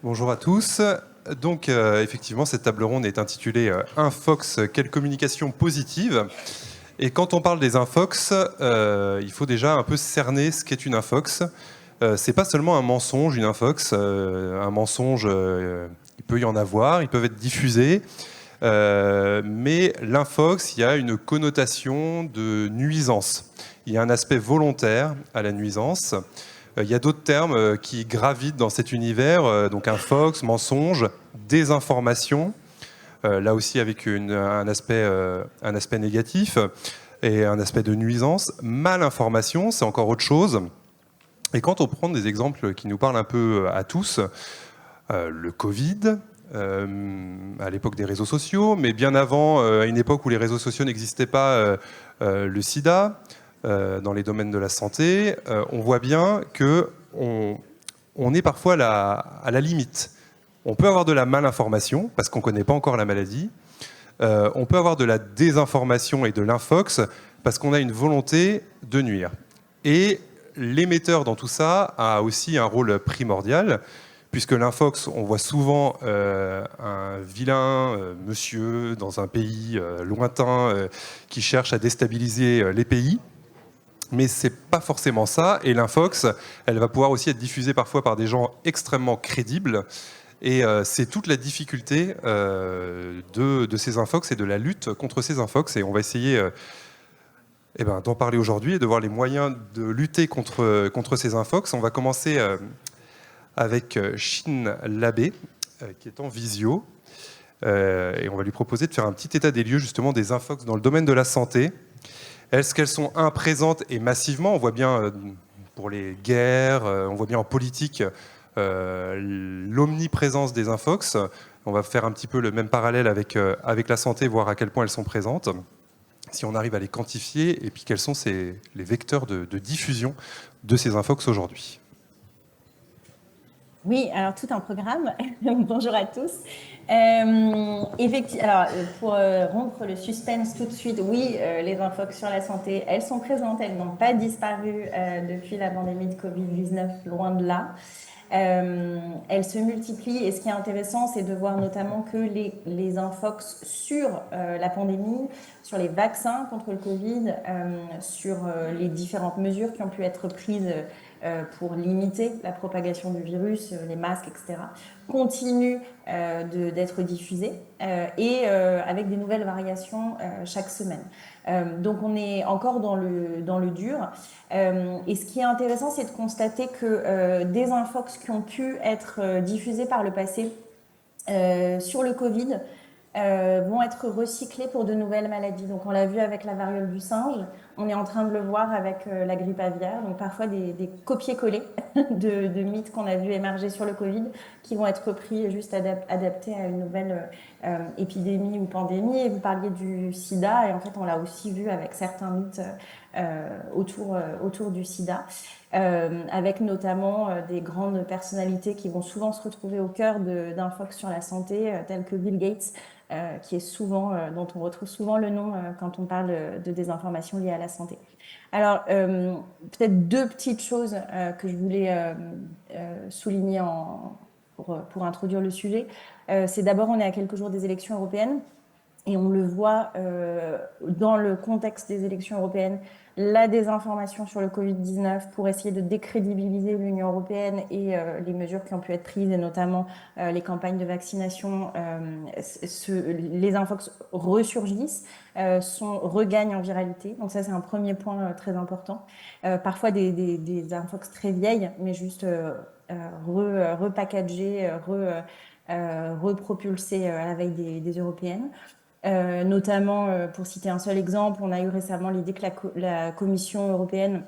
Bonjour à tous. Donc, effectivement, cette table ronde est intitulée Infox, quelle communication positive. Et quand on parle des infox, il faut déjà un peu cerner ce qu'est une infox. C'est pas seulement un mensonge, une infox. Un mensonge, il peut y en avoir, ils peuvent être diffusés. Mais l'infox, il y a une connotation de nuisance. Il y a un aspect volontaire à la nuisance. Il y a d'autres termes qui gravitent dans cet univers, donc infox, mensonge, désinformation, là aussi avec un aspect négatif et un aspect de nuisance. Malinformation, c'est encore autre chose. Et quand on prend des exemples qui nous parlent un peu à tous, le Covid, à l'époque des réseaux sociaux, mais bien avant, à une époque où les réseaux sociaux n'existaient pas, le sida, dans les domaines de la santé, on voit bien que on est parfois à la limite. On peut avoir de la malinformation, parce qu'on ne connaît pas encore la maladie. On peut avoir de la désinformation et de l'infox, parce qu'on a une volonté de nuire. Et l'émetteur dans tout ça a aussi un rôle primordial, puisque l'infox, on voit souvent un vilain monsieur dans un pays lointain qui cherche à déstabiliser les pays. Mais c'est pas forcément ça. Et l'infox, elle va pouvoir aussi être diffusée parfois par des gens extrêmement crédibles. Et c'est toute la difficulté de ces infox et de la lutte contre ces infox. Et on va essayer d'en parler aujourd'hui et de voir les moyens de lutter contre ces infox. On va commencer avec Chine Labbé, qui est en visio. Et on va lui proposer de faire un petit état des lieux justement des infox dans le domaine de la santé. Est-ce qu'elles sont présentes et massivement? On voit bien pour les guerres, on voit bien en politique l'omniprésence des infox. On va faire un petit peu le même parallèle avec la santé, voir à quel point elles sont présentes, si on arrive à les quantifier, et puis quels sont les vecteurs de diffusion de ces infox aujourd'hui. Oui, alors tout un programme. Bonjour à tous. Effectivement, alors pour rompre le suspense tout de suite, oui, les infox sur la santé, elles sont présentes, elles n'ont pas disparu depuis la pandémie de Covid-19, loin de là. Elles se multiplient et ce qui est intéressant, c'est de voir notamment que les infox sur la pandémie, sur les vaccins contre le Covid, sur les différentes mesures qui ont pu être prises pour limiter la propagation du virus, les masques, etc., continuent d'être diffusés et avec des nouvelles variations chaque semaine. Donc on est encore dans le dur. Et ce qui est intéressant, c'est de constater que des infox qui ont pu être diffusés par le passé sur le Covid vont être recyclés pour de nouvelles maladies. Donc on l'a vu avec la variole du singe, on est en train de le voir avec la grippe aviaire, donc parfois des copier-coller de mythes qu'on a vu émerger sur le Covid qui vont être repris juste adaptés à une nouvelle épidémie ou pandémie. Et vous parliez du sida, et en fait on l'a aussi vu avec certains mythes autour du sida. Avec notamment des grandes personnalités qui vont souvent se retrouver au cœur d'infox sur la santé, telles que Bill Gates, qui est souvent, dont on retrouve souvent le nom quand on parle de désinformation liée à la santé. Alors, peut-être deux petites choses que je voulais souligner pour introduire le sujet. C'est d'abord, on est à quelques jours des élections européennes. Et on le voit dans le contexte des élections européennes, la désinformation sur le Covid-19 pour essayer de décrédibiliser l'Union européenne et les mesures qui ont pu être prises, et notamment les campagnes de vaccination, les infox ressurgissent, regagnent en viralité. Donc ça, c'est un premier point très important. Parfois des infox très vieilles, mais juste repackagées, repropulsées à la veille des européennes. Notamment, pour citer un seul exemple, on a eu récemment l'idée que la Commission européenne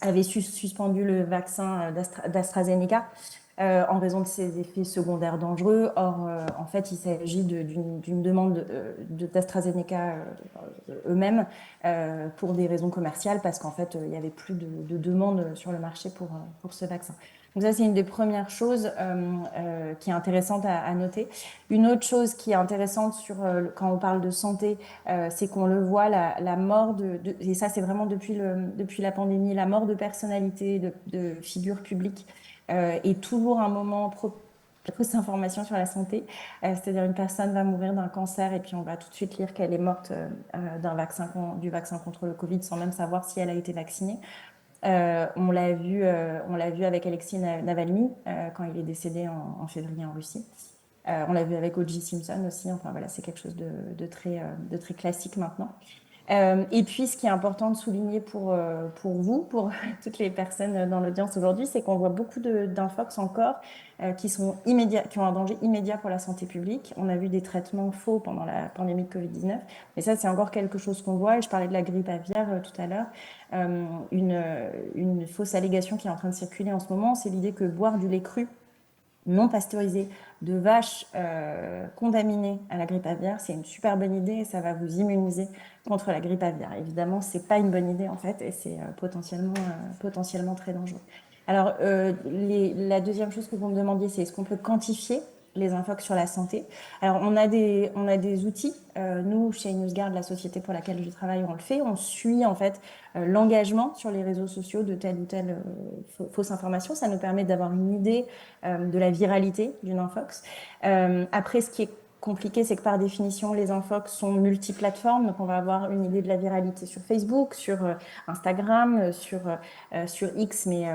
avait suspendu le vaccin d'AstraZeneca en raison de ses effets secondaires dangereux. Or, en fait, il s'agit d'une demande d'AstraZeneca eux-mêmes pour des raisons commerciales, parce qu'en fait, il n'y avait plus de demande sur le marché pour ce vaccin. Donc ça, c'est une des premières choses qui est intéressante à noter. Une autre chose qui est intéressante quand on parle de santé, c'est qu'on le voit, la mort et ça c'est vraiment depuis la pandémie, la mort de personnalités, de figures publiques est toujours un moment fausse information sur la santé. C'est-à-dire une personne va mourir d'un cancer et puis on va tout de suite lire qu'elle est morte du vaccin contre le Covid sans même savoir si elle a été vaccinée. On l'a vu avec Alexei Navalny quand il est décédé en février en Russie. On l'a vu avec O.J. Simpson aussi. Enfin voilà, c'est quelque chose de très classique maintenant. Et puis, ce qui est important de souligner pour vous, pour toutes les personnes dans l'audience aujourd'hui, c'est qu'on voit beaucoup d'infox encore qui ont un danger immédiat pour la santé publique. On a vu des traitements faux pendant la pandémie de Covid-19, mais ça, c'est encore quelque chose qu'on voit. Et je parlais de la grippe aviaire tout à l'heure. Une fausse allégation qui est en train de circuler en ce moment, c'est l'idée que boire du lait cru non pasteurisé de vaches contaminées à la grippe aviaire, c'est une super bonne idée et ça va vous immuniser contre la grippe aviaire. Évidemment, c'est pas une bonne idée en fait et c'est potentiellement très dangereux. Alors, la deuxième chose que vous me demandiez, c'est est-ce qu'on peut quantifier les infox sur la santé. Alors, on a des outils. Nous, chez NewsGuard, la société pour laquelle je travaille, on le fait. On suit en fait l'engagement sur les réseaux sociaux de telle ou telle fausse information. Ça nous permet d'avoir une idée de la viralité d'une infox. Après, ce qui est compliqué, c'est que par définition, les infox sont multiplateformes. Donc, on va avoir une idée de la viralité sur Facebook, sur Instagram, sur X, mais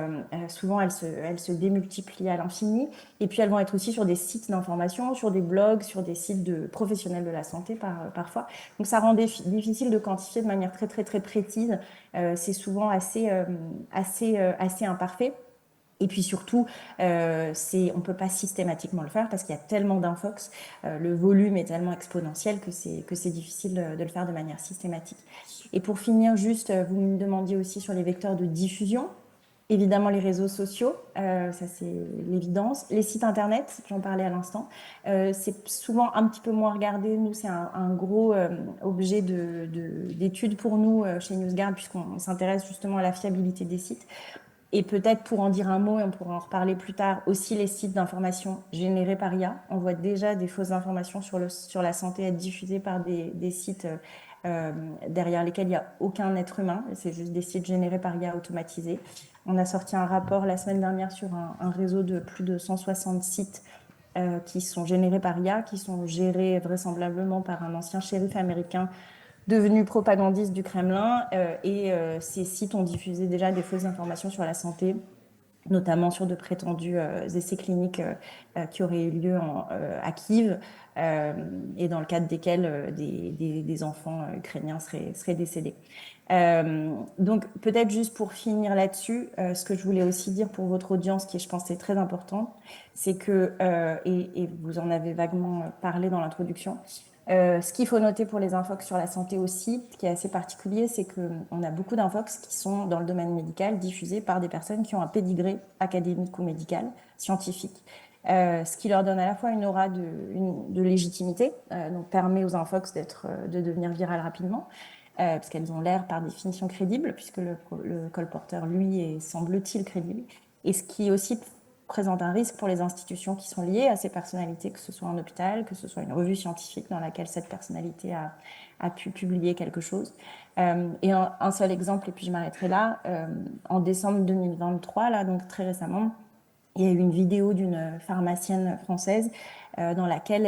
souvent, elles se démultiplient à l'infini. Et puis, elles vont être aussi sur des sites d'information, sur des blogs, sur des sites de professionnels de la santé parfois. Donc, ça rend difficile de quantifier de manière très, très, très précise. C'est souvent assez imparfait. Et puis surtout, on ne peut pas systématiquement le faire parce qu'il y a tellement d'infox, le volume est tellement exponentiel que c'est difficile de le faire de manière systématique. Et pour finir, juste, vous me demandiez aussi sur les vecteurs de diffusion. Évidemment, les réseaux sociaux, ça c'est l'évidence. Les sites internet, j'en parlais à l'instant, c'est souvent un petit peu moins regardé. Nous, c'est un gros objet d'étude pour nous chez NewsGuard puisqu'on s'intéresse justement à la fiabilité des sites. Et peut-être pour en dire un mot, et on pourra en reparler plus tard, aussi les sites d'information générés par IA. On voit déjà des fausses informations sur la santé être diffusées par des sites derrière lesquels il n'y a aucun être humain. C'est juste des sites générés par IA automatisés. On a sorti un rapport la semaine dernière sur un réseau de plus de 160 sites qui sont générés par IA, qui sont gérés vraisemblablement par un ancien shérif américain devenu propagandiste du Kremlin ces sites ont diffusé déjà des fausses informations sur la santé, notamment sur de prétendus essais cliniques qui auraient eu lieu à Kiev et dans le cadre desquels des enfants ukrainiens seraient décédés. Donc peut-être juste pour finir là-dessus, ce que je voulais aussi dire pour votre audience, qui je pense est très important, c'est que, et vous en avez vaguement parlé dans l'introduction, ce qu'il faut noter pour les infox sur la santé aussi, ce qui est assez particulier, c'est qu'on a beaucoup d'infox qui sont dans le domaine médical, diffusés par des personnes qui ont un pédigré académique ou médical, scientifique. Ce qui leur donne à la fois une aura de légitimité, donc permet aux infox de devenir virales rapidement, parce qu'elles ont l'air par définition crédibles, puisque le colporteur, lui, est, semble-t-il, crédible. Et ce qui aussi présente un risque pour les institutions qui sont liées à ces personnalités, que ce soit un hôpital, que ce soit une revue scientifique dans laquelle cette personnalité a pu publier quelque chose. Et un seul exemple, et puis je m'arrêterai là, en décembre 2023, là, donc très récemment, il y a eu une vidéo d'une pharmacienne française dans laquelle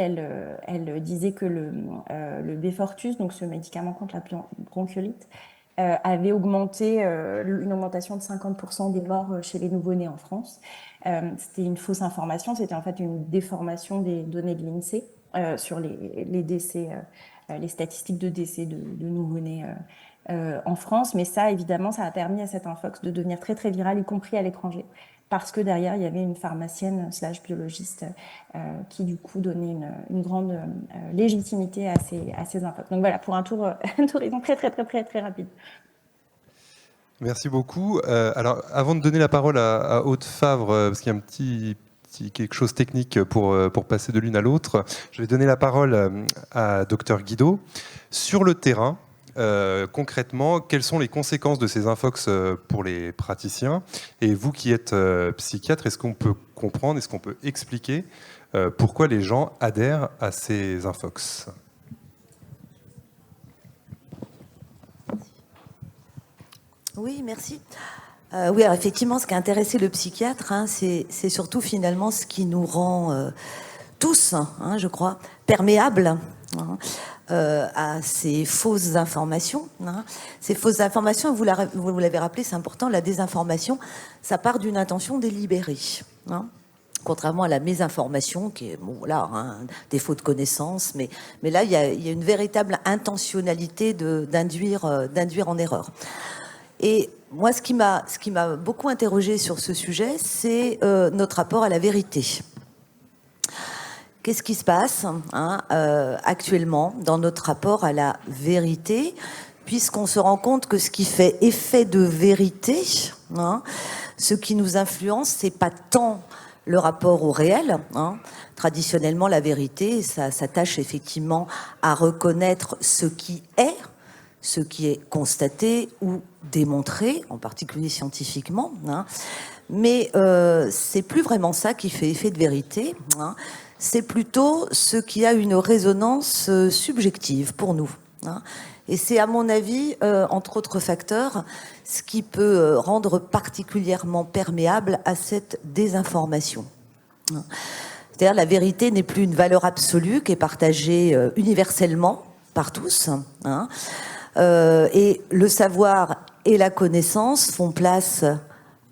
elle disait que le Beyfortus, donc ce médicament contre la bronchiolite, avait augmenté une augmentation de 50% des morts chez les nouveau-nés en France. C'était une fausse information, c'était en fait une déformation des données de l'INSEE sur les décès, les statistiques de décès de nouveau-nés en France. Mais ça, évidemment, ça a permis à cette infox de devenir très très virale, y compris à l'étranger, parce que derrière, il y avait une pharmacienne / biologiste qui, du coup, donnait une grande légitimité à ces infox. Donc voilà, pour un tour d'horizon très, très, très, très, très rapide. Merci beaucoup. Alors, avant de donner la parole à Aude Favre, parce qu'il y a un petit quelque chose technique pour passer de l'une à l'autre, je vais donner la parole à Dr Guido. Sur le terrain, concrètement, quelles sont les conséquences de ces infox pour les praticiens? Et vous qui êtes psychiatre, est-ce qu'on peut comprendre, est-ce qu'on peut expliquer pourquoi les gens adhèrent à ces infox? Oui, merci. Oui, alors effectivement, ce qui a intéressé le psychiatre, c'est surtout finalement ce qui nous rend tous, je crois, perméables à ces fausses informations. Ces fausses informations, vous l'avez rappelé, c'est important, la désinformation, ça part d'une intention délibérée. Contrairement à la mésinformation, qui est un défaut de connaissance, mais là, il y a une véritable intentionnalité d'induire en erreur. Et moi, ce qui m'a beaucoup interrogée sur ce sujet, c'est notre rapport à la vérité. Qu'est-ce qui se passe actuellement dans notre rapport à la vérité, puisqu'on se rend compte que ce qui fait effet de vérité, ce qui nous influence, c'est pas tant le rapport au réel. Traditionnellement, la vérité, ça s'attache effectivement à reconnaître ce qui est constaté ou démontré, en particulier scientifiquement. Mais c'est plus vraiment ça qui fait effet de vérité. C'est plutôt ce qui a une résonance subjective pour nous. Et c'est, à mon avis, entre autres facteurs, ce qui peut rendre particulièrement perméable à cette désinformation. C'est-à-dire, la vérité n'est plus une valeur absolue qui est partagée universellement par tous. Et le savoir et la connaissance font place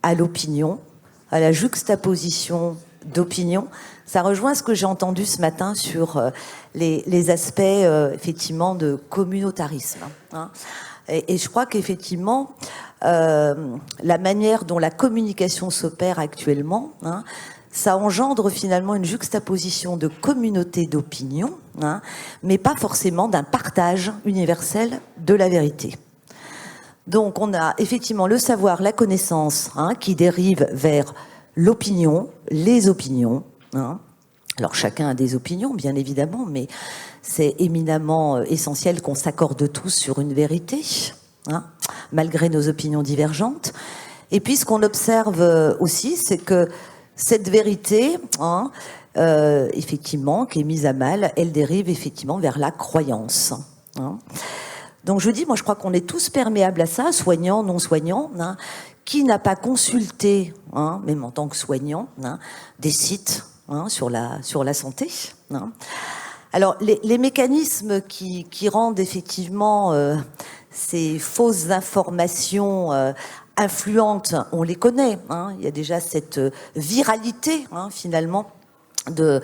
à l'opinion, à la juxtaposition d'opinions. Ça rejoint ce que j'ai entendu ce matin sur les aspects effectivement de communautarisme. Et je crois qu'effectivement, la manière dont la communication s'opère actuellement, ça engendre finalement une juxtaposition de communautés d'opinion, mais pas forcément d'un partage universel de la vérité. Donc on a effectivement le savoir, la connaissance, qui dérive vers l'opinion, les opinions. Alors chacun a des opinions, bien évidemment, mais c'est éminemment essentiel qu'on s'accorde tous sur une vérité, malgré nos opinions divergentes. Et puis ce qu'on observe aussi, c'est que cette vérité, effectivement, qui est mise à mal, elle dérive effectivement vers la croyance. Donc je dis, moi je crois qu'on est tous perméables à ça, soignants, non soignants. Qui n'a pas consulté, même en tant que soignant, des sites sur la santé. Alors les mécanismes qui rendent effectivement ces fausses informations influentes, on les connaît. Il y a déjà cette viralité finalement de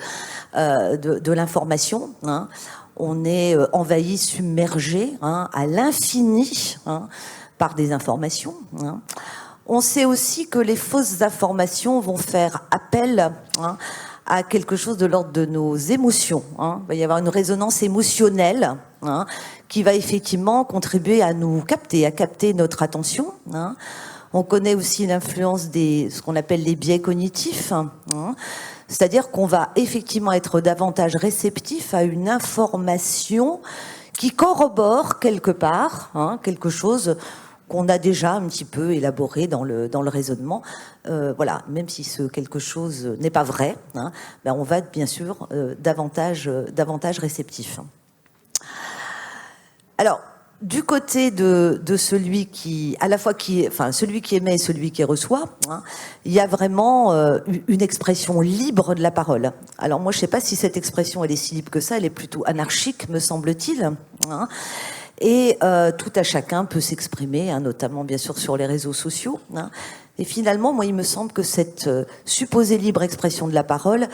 l'information. On est envahi, submergé à l'infini par des informations. On sait aussi que les fausses informations vont faire appel à quelque chose de l'ordre de nos émotions. Il va y avoir une résonance émotionnelle qui va effectivement contribuer à nous capter, à capter notre attention. On connaît aussi l'influence ce qu'on appelle les biais cognitifs. C'est-à-dire qu'on va effectivement être davantage réceptif à une information qui corrobore quelque part quelque chose qu'on a déjà un petit peu élaboré dans le raisonnement. Voilà, même si ce quelque chose n'est pas vrai, on va être bien sûr davantage réceptif. Alors, du côté de celui qui, à la fois celui qui émet et celui qui reçoit, il y a vraiment une expression libre de la parole. Alors moi, je ne sais pas si cette expression elle est si libre que ça, elle est plutôt anarchique, me semble-t-il. Et tout à chacun peut s'exprimer, notamment bien sûr sur les réseaux sociaux. Et finalement, moi, il me semble que cette supposée libre expression de la parole,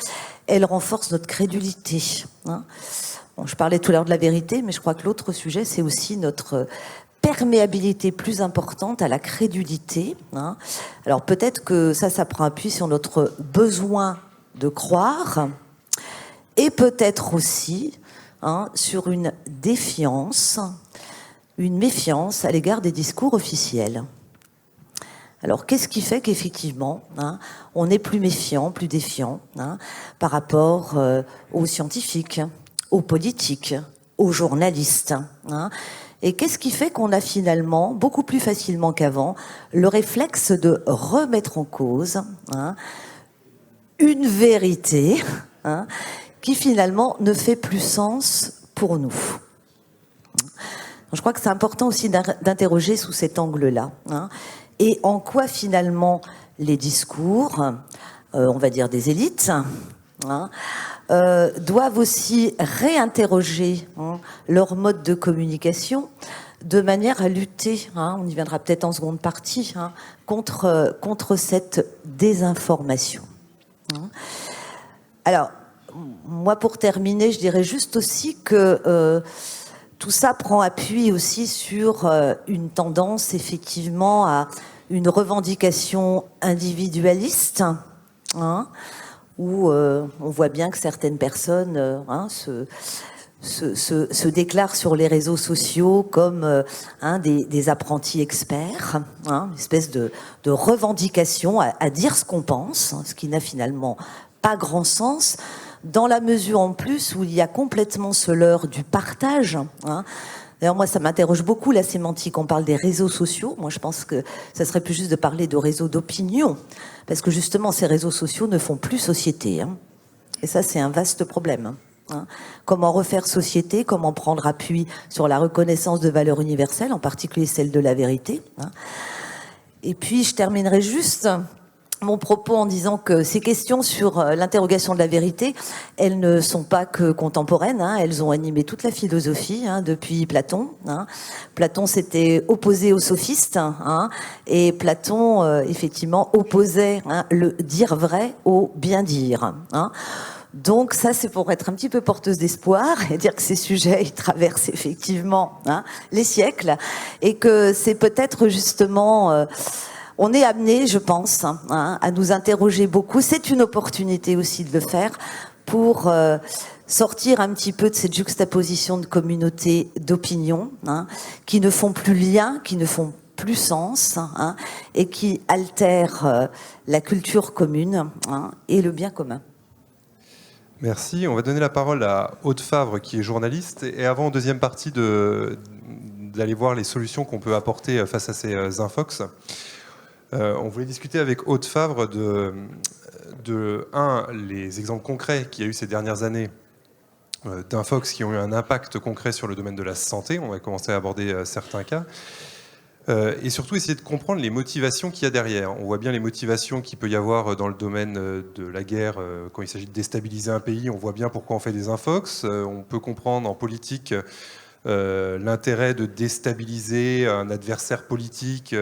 elle renforce notre crédulité. Bon, je parlais tout à l'heure de la vérité, mais je crois que l'autre sujet, c'est aussi notre perméabilité plus importante à la crédulité. Alors peut-être que ça prend appui sur notre besoin de croire, et peut-être aussi sur une défiance, une méfiance à l'égard des discours officiels. Alors, qu'est-ce qui fait qu'effectivement, on est plus méfiant, plus défiant par rapport aux scientifiques, aux politiques, aux journalistes et qu'est-ce qui fait qu'on a finalement, beaucoup plus facilement qu'avant, le réflexe de remettre en cause une vérité qui finalement ne fait plus sens pour nous. Je crois que c'est important aussi d'interroger sous cet angle-là. et en quoi finalement les discours, on va dire des élites, hein, doivent aussi réinterroger leur mode de communication de manière à lutter, on y viendra peut-être en seconde partie, contre cette désinformation. Alors, moi pour terminer, je dirais juste aussi que tout ça prend appui aussi sur une tendance effectivement à une revendication individualiste, où on voit bien que certaines personnes se déclarent sur les réseaux sociaux comme des apprentis experts, une espèce de revendication à dire ce qu'on pense, ce qui n'a finalement pas grand sens, dans la mesure en plus où il y a complètement ce leurre du partage. D'ailleurs, moi, ça m'interroge beaucoup, la sémantique. On parle des réseaux sociaux. Moi, je pense que ça serait plus juste de parler de réseaux d'opinion, parce que justement, ces réseaux sociaux ne font plus société. Et ça, c'est un vaste problème. Comment refaire société, comment prendre appui sur la reconnaissance de valeurs universelles, en particulier celle de la vérité. Et puis, je terminerai juste mon propos en disant que ces questions sur l'interrogation de la vérité, elles ne sont pas que contemporaines, elles ont animé toute la philosophie depuis Platon. Platon s'était opposé aux sophistes, et Platon, effectivement, opposait le dire vrai au bien dire. Donc ça, c'est pour être un petit peu porteuse d'espoir et dire que ces sujets, ils traversent effectivement les siècles, et que c'est peut-être justement... on est amené, je pense, à nous interroger beaucoup. C'est une opportunité aussi de le faire pour sortir un petit peu de cette juxtaposition de communautés d'opinion qui ne font plus lien, qui ne font plus sens et qui altèrent la culture commune et le bien commun. Merci. On va donner la parole à Aude Favre, qui est journaliste. Et avant, en deuxième partie, d'aller voir les solutions qu'on peut apporter face à ces infox. On voulait discuter avec Aude Favre les exemples concrets qu'il y a eu ces dernières années d'infox qui ont eu un impact concret sur le domaine de la santé. On va commencer à aborder certains cas. Et surtout essayer de comprendre les motivations qu'il y a derrière. On voit bien les motivations qu'il peut y avoir dans le domaine de la guerre. Quand il s'agit de déstabiliser un pays, on voit bien pourquoi on fait des infox. On peut comprendre en politique l'intérêt de déstabiliser un adversaire politique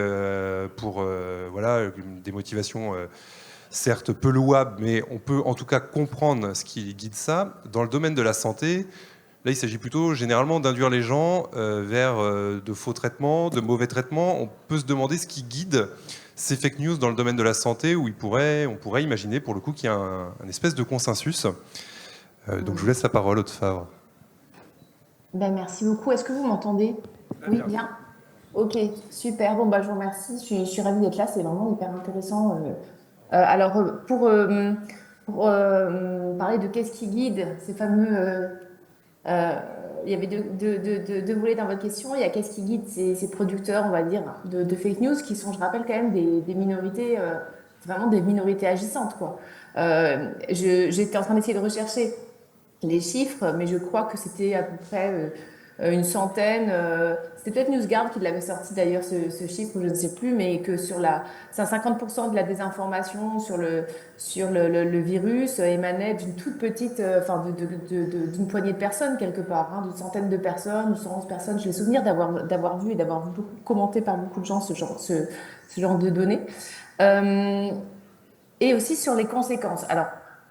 pour des motivations certes peu louables, mais on peut en tout cas comprendre ce qui guide ça. Dans le domaine de la santé, là, il s'agit plutôt généralement d'induire les gens vers de faux traitements, de mauvais traitements. On peut se demander ce qui guide ces fake news dans le domaine de la santé, où on pourrait imaginer pour le coup qu'il y a un espèce de consensus. Donc je vous laisse la parole, Aude Favre. Merci beaucoup. Est-ce que vous m'entendez? Oui, bien. Ok, super. Bon, je vous remercie. Je suis ravie d'être là. C'est vraiment hyper intéressant. Alors, pour parler de qu'est-ce qui guide ces fameux... il y avait deux volets dans votre question. Il y a qu'est-ce qui guide ces producteurs, on va dire, de fake news, qui sont, je rappelle, quand même des minorités, vraiment des minorités agissantes, quoi. J'étais en train d'essayer de rechercher les chiffres, mais je crois que c'était à peu près une centaine. C'était peut-être NewsGuard qui l'avait sorti d'ailleurs, ce chiffre, je ne sais plus, mais que c'est 50% de la désinformation sur le virus émanait d'une toute petite, d'une poignée de personnes quelque part, d'une centaine de personnes, 111 personnes. J'ai le souvenir d'avoir vu beaucoup commenté par beaucoup de gens ce genre de données. Et aussi sur les conséquences. Alors,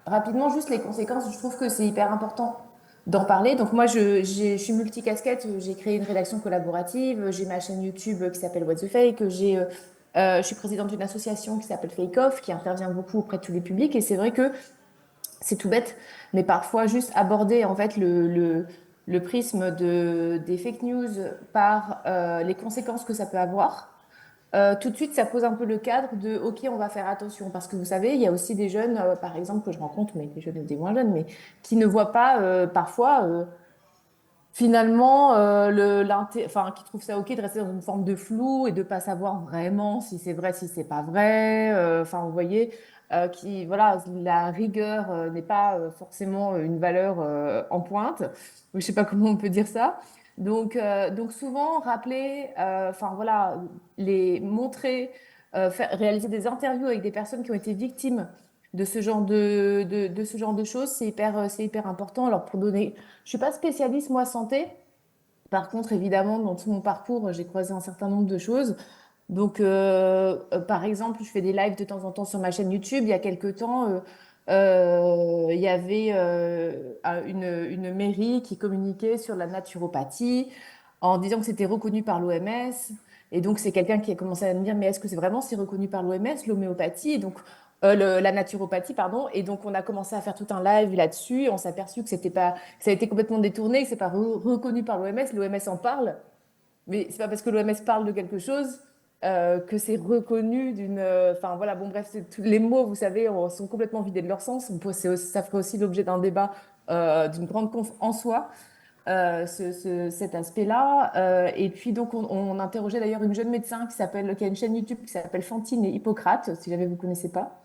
rapidement, juste les conséquences, je trouve que c'est hyper important d'en parler. Donc moi, je suis multicasquette, j'ai créé une rédaction collaborative, j'ai ma chaîne YouTube qui s'appelle What the Fake, je suis présidente d'une association qui s'appelle Fake Off, qui intervient beaucoup auprès de tous les publics, et c'est vrai que c'est tout bête, mais parfois juste aborder en fait le prisme des fake news par les conséquences que ça peut avoir. Tout de suite, ça pose un peu le cadre de OK, on va faire attention. Parce que vous savez, il y a aussi des jeunes, par exemple, que je rencontre, mais des jeunes et des moins jeunes, mais qui ne voient pas parfois, finalement, qui trouvent ça OK de rester dans une forme de flou et de pas savoir vraiment si c'est vrai, si c'est pas vrai. Vous voyez, voilà, la rigueur n'est pas forcément une valeur en pointe. Je sais pas comment on peut dire ça. Donc souvent rappeler, voilà, montrer réaliser des interviews avec des personnes qui ont été victimes de ce genre de choses, c'est hyper important. Alors, pour donner, je suis pas spécialiste, moi, santé. Par contre, évidemment, dans tout mon parcours, j'ai croisé un certain nombre de choses. Donc, par exemple, je fais des lives de temps en temps sur ma chaîne YouTube. Il y a quelque temps, il y avait une mairie qui communiquait sur la naturopathie en disant que c'était reconnu par l'OMS. Et donc, c'est quelqu'un qui a commencé à me dire, mais est-ce que c'est vraiment c'est reconnu par l'OMS, l'homéopathie, et donc la naturopathie, pardon. Et donc, on a commencé à faire tout un live là-dessus. Et on s'est aperçu que c'était pas, que ça a été complètement détourné, que c'est pas reconnu par l'OMS. L'OMS en parle, mais c'est pas parce que l'OMS parle de quelque chose que c'est reconnu d'une. Enfin voilà, bon bref, les mots, vous savez, sont complètement vidés de leur sens. Ça ferait aussi l'objet d'un débat d'une grande conf en soi, cet aspect-là. Et puis donc on interrogeait d'ailleurs une jeune médecin qui a une chaîne YouTube qui s'appelle Fantine et Hippocrate, si jamais vous connaissez pas,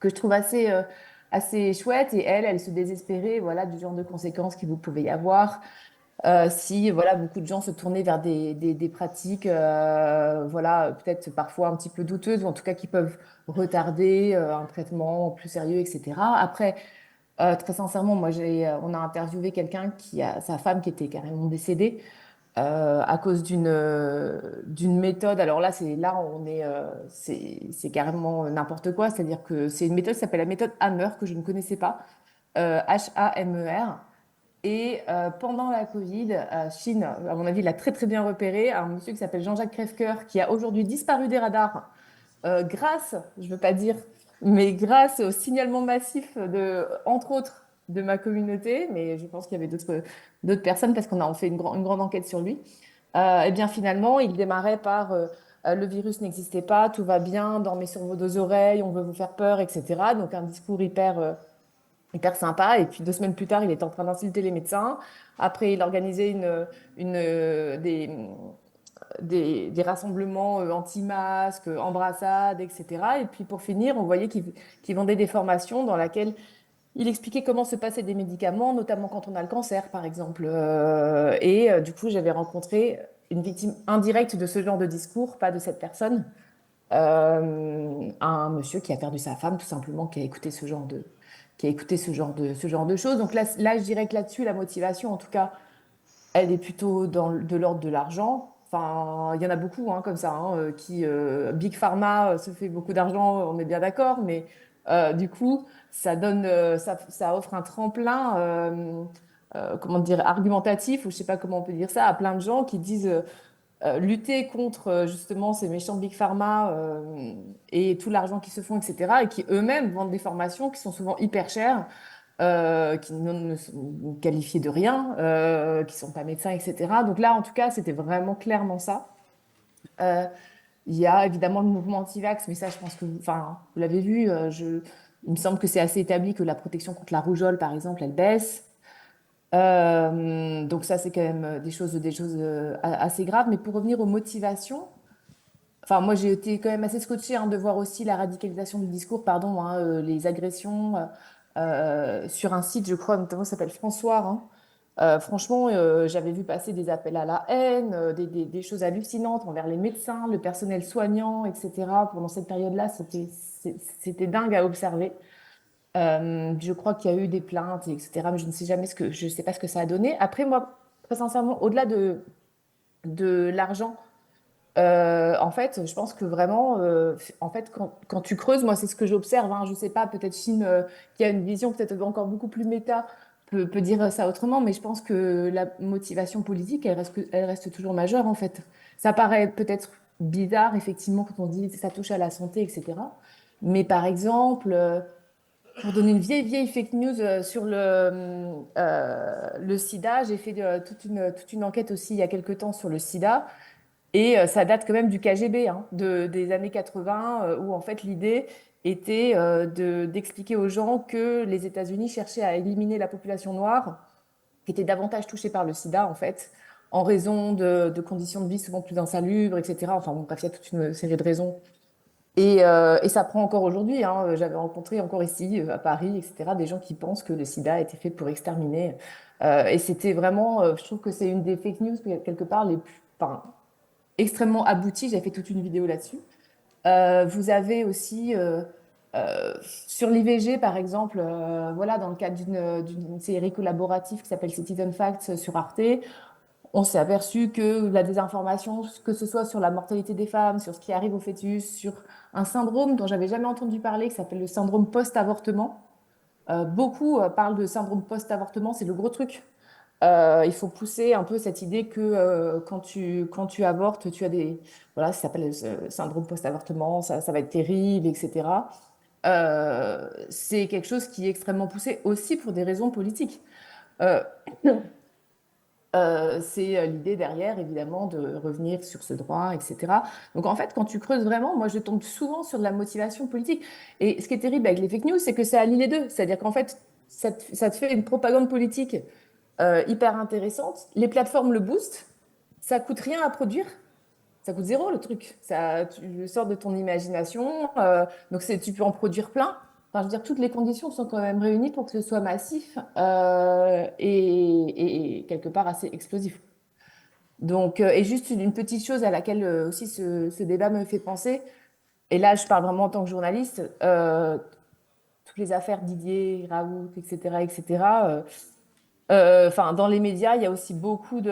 que je trouve assez chouette. Et elle se désespérait, voilà, du genre de conséquences qu'il vous pouvait y avoir si voilà, beaucoup de gens se tournaient vers des pratiques voilà, peut-être parfois un petit peu douteuses, ou en tout cas qui peuvent retarder un traitement plus sérieux, etc. Après, très sincèrement, on a interviewé quelqu'un qui a sa femme qui était carrément décédée à cause d'une méthode. Alors c'est carrément n'importe quoi. C'est-à-dire que c'est une méthode qui s'appelle la méthode Hammer que je ne connaissais pas, Hamer. Et pendant la Covid, Chine, à mon avis, l'a très très bien repéré. Un monsieur qui s'appelle Jean-Jacques Crèvecoeur, qui a aujourd'hui disparu des radars grâce, je veux pas dire, mais grâce au signalement massif entre autres, de ma communauté. Mais je pense qu'il y avait d'autres personnes parce qu'on a fait une grande enquête sur lui. Et bien finalement, il démarrait par le virus n'existait pas, tout va bien, dormez sur vos deux oreilles, on veut vous faire peur, etc. Donc un discours hyper sympa. Et puis 2 semaines plus tard, il était en train d'insulter les médecins. Après, il organisait des rassemblements anti-masques, embrassades, etc. Et puis pour finir, on voyait qu'il vendait des formations dans lesquelles il expliquait comment se passaient des médicaments, notamment quand on a le cancer, par exemple. Du coup, j'avais rencontré une victime indirecte de ce genre de discours, pas de cette personne, un monsieur qui a perdu sa femme, tout simplement, qui a écouté ce genre de choses. Donc là, je dirais que là-dessus, la motivation, en tout cas, elle est plutôt de l'ordre de l'argent. Enfin, il y en a beaucoup comme ça, Big Pharma se fait beaucoup d'argent, on est bien d'accord, mais du coup, ça offre un tremplin, comment dire, argumentatif, ou je sais pas comment on peut dire ça, à plein de gens qui disent lutter contre justement ces méchants Big Pharma et tout l'argent qu'ils se font, etc. Et qui eux-mêmes vendent des formations qui sont souvent hyper chères, qui ne sont qualifiés de rien, qui sont pas médecins, etc. Donc là, en tout cas, c'était vraiment clairement ça. Euh, il y a évidemment le mouvement anti-vax, mais ça, je pense que enfin, vous l'avez vu. Il me semble que c'est assez établi que la protection contre la rougeole, par exemple, elle baisse. Donc ça, c'est quand même des choses assez graves. Mais pour revenir aux motivations, enfin, moi, j'ai été quand même assez scotchée de voir aussi la radicalisation du discours, pardon, les agressions sur un site, je crois, notamment, ça s'appelle François. Franchement, j'avais vu passer des appels à la haine, des choses hallucinantes envers les médecins, le personnel soignant, etc. Pendant cette période-là, c'était dingue à observer. Je crois qu'il y a eu des plaintes, etc. Mais je ne sais pas ce que ça a donné. Après, moi, très sincèrement, au-delà de l'argent, en fait, je pense que vraiment, en fait, quand tu creuses, moi, c'est ce que j'observe. Je sais pas, peut-être Chine, qui a une vision peut-être encore beaucoup plus méta, peut dire ça autrement, mais je pense que la motivation politique, elle reste toujours majeure, en fait. Ça paraît peut-être bizarre, effectivement, quand on dit que ça touche à la santé, etc. Mais par exemple, pour donner une vieille fake news sur le sida, j'ai fait toute une enquête aussi il y a quelque temps sur le sida. Et ça date quand même du KGB, des années 80, où en fait l'idée était d'expliquer aux gens que les États-Unis cherchaient à éliminer la population noire, qui était davantage touchée par le sida en fait, en raison de conditions de vie souvent plus insalubres, etc. Enfin bon, bref, il y a toute une série de raisons. Et ça prend encore aujourd'hui. J'avais rencontré encore ici, à Paris, etc., des gens qui pensent que le sida a été fait pour exterminer. Et c'était vraiment, je trouve que c'est une des fake news, quelque part, les plus, enfin, extrêmement abouti. J'avais fait toute une vidéo là-dessus. Vous avez aussi sur l'IVG, par exemple, voilà, dans le cadre d'une série collaborative qui s'appelle Citizen Facts sur Arte, on s'est aperçu que la désinformation, que ce soit sur la mortalité des femmes, sur ce qui arrive au fœtus, sur un syndrome dont j'avais jamais entendu parler, qui s'appelle le syndrome post-avortement. Beaucoup parlent de syndrome post-avortement, c'est le gros truc. Il faut pousser un peu cette idée que quand tu avortes, tu as des... Voilà, ça s'appelle syndrome post-avortement, ça va être terrible, etc. C'est quelque chose qui est extrêmement poussé aussi pour des raisons politiques. Euh, c'est l'idée derrière, évidemment, de revenir sur ce droit, etc. Donc, en fait, quand tu creuses vraiment, moi, je tombe souvent sur de la motivation politique. Et ce qui est terrible avec les fake news, c'est que ça allie les deux. C'est-à-dire qu'en fait, ça te fait une propagande politique hyper intéressante. Les plateformes le boostent. Ça coûte rien à produire. Ça coûte zéro, le truc. Ça, tu le sors de ton imagination. Donc, tu peux en produire plein. Enfin, je veux dire, toutes les conditions sont quand même réunies pour que ce soit massif et quelque part assez explosif. Donc, et juste une petite chose à laquelle aussi ce débat me fait penser, et là je parle vraiment en tant que journaliste, toutes les affaires Didier, Raoult, etc., etc. Enfin, dans les médias, il y a aussi beaucoup des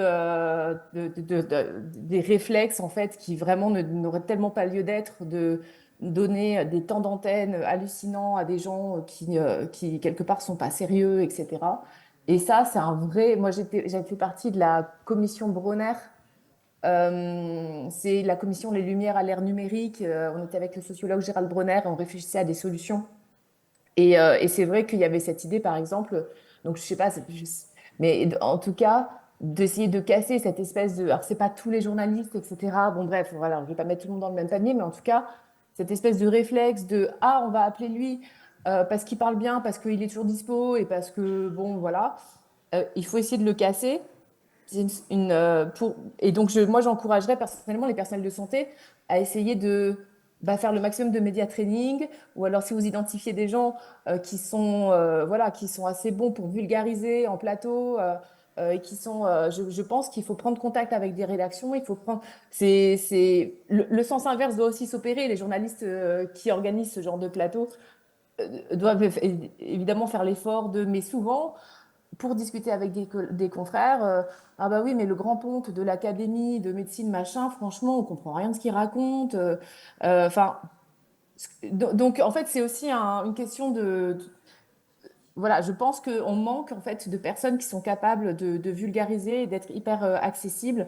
réflexes en fait qui vraiment n'auraient tellement pas lieu d'être de donner des temps d'antenne hallucinants à des gens qui quelque part sont pas sérieux, etc. Et ça, c'est un vrai. Moi, j'ai fait partie de la commission Bronner. C'est la commission Les Lumières à l'ère numérique. On était avec le sociologue Gérald Bronner et on réfléchissait à des solutions. Et c'est vrai qu'il y avait cette idée, par exemple, donc je sais pas, mais en tout cas, d'essayer de casser cette espèce de. Alors, c'est pas tous les journalistes, etc. Bon, bref, voilà, je vais pas mettre tout le monde dans le même panier, mais en tout cas, cette espèce de réflexe de ah, on va appeler lui parce qu'il parle bien, parce qu'il est toujours dispo et parce que, bon, voilà. Il faut essayer de le casser. Et donc, moi, j'encouragerais personnellement les personnels de santé à essayer de faire le maximum de média training, ou alors si vous identifiez des gens voilà, qui sont assez bons pour vulgariser en plateau, et je pense qu'il faut prendre contact avec des rédactions, il faut prendre, le sens inverse doit aussi s'opérer. Les journalistes qui organisent ce genre de plateau doivent évidemment faire l'effort mais souvent, pour discuter avec des confrères, ah bah oui, mais le grand ponte de l'académie de médecine, machin, franchement, on comprend rien de ce qu'il raconte. Enfin, donc en fait, c'est aussi une question voilà, je pense qu'on manque en fait de personnes qui sont capables de vulgariser et d'être hyper accessibles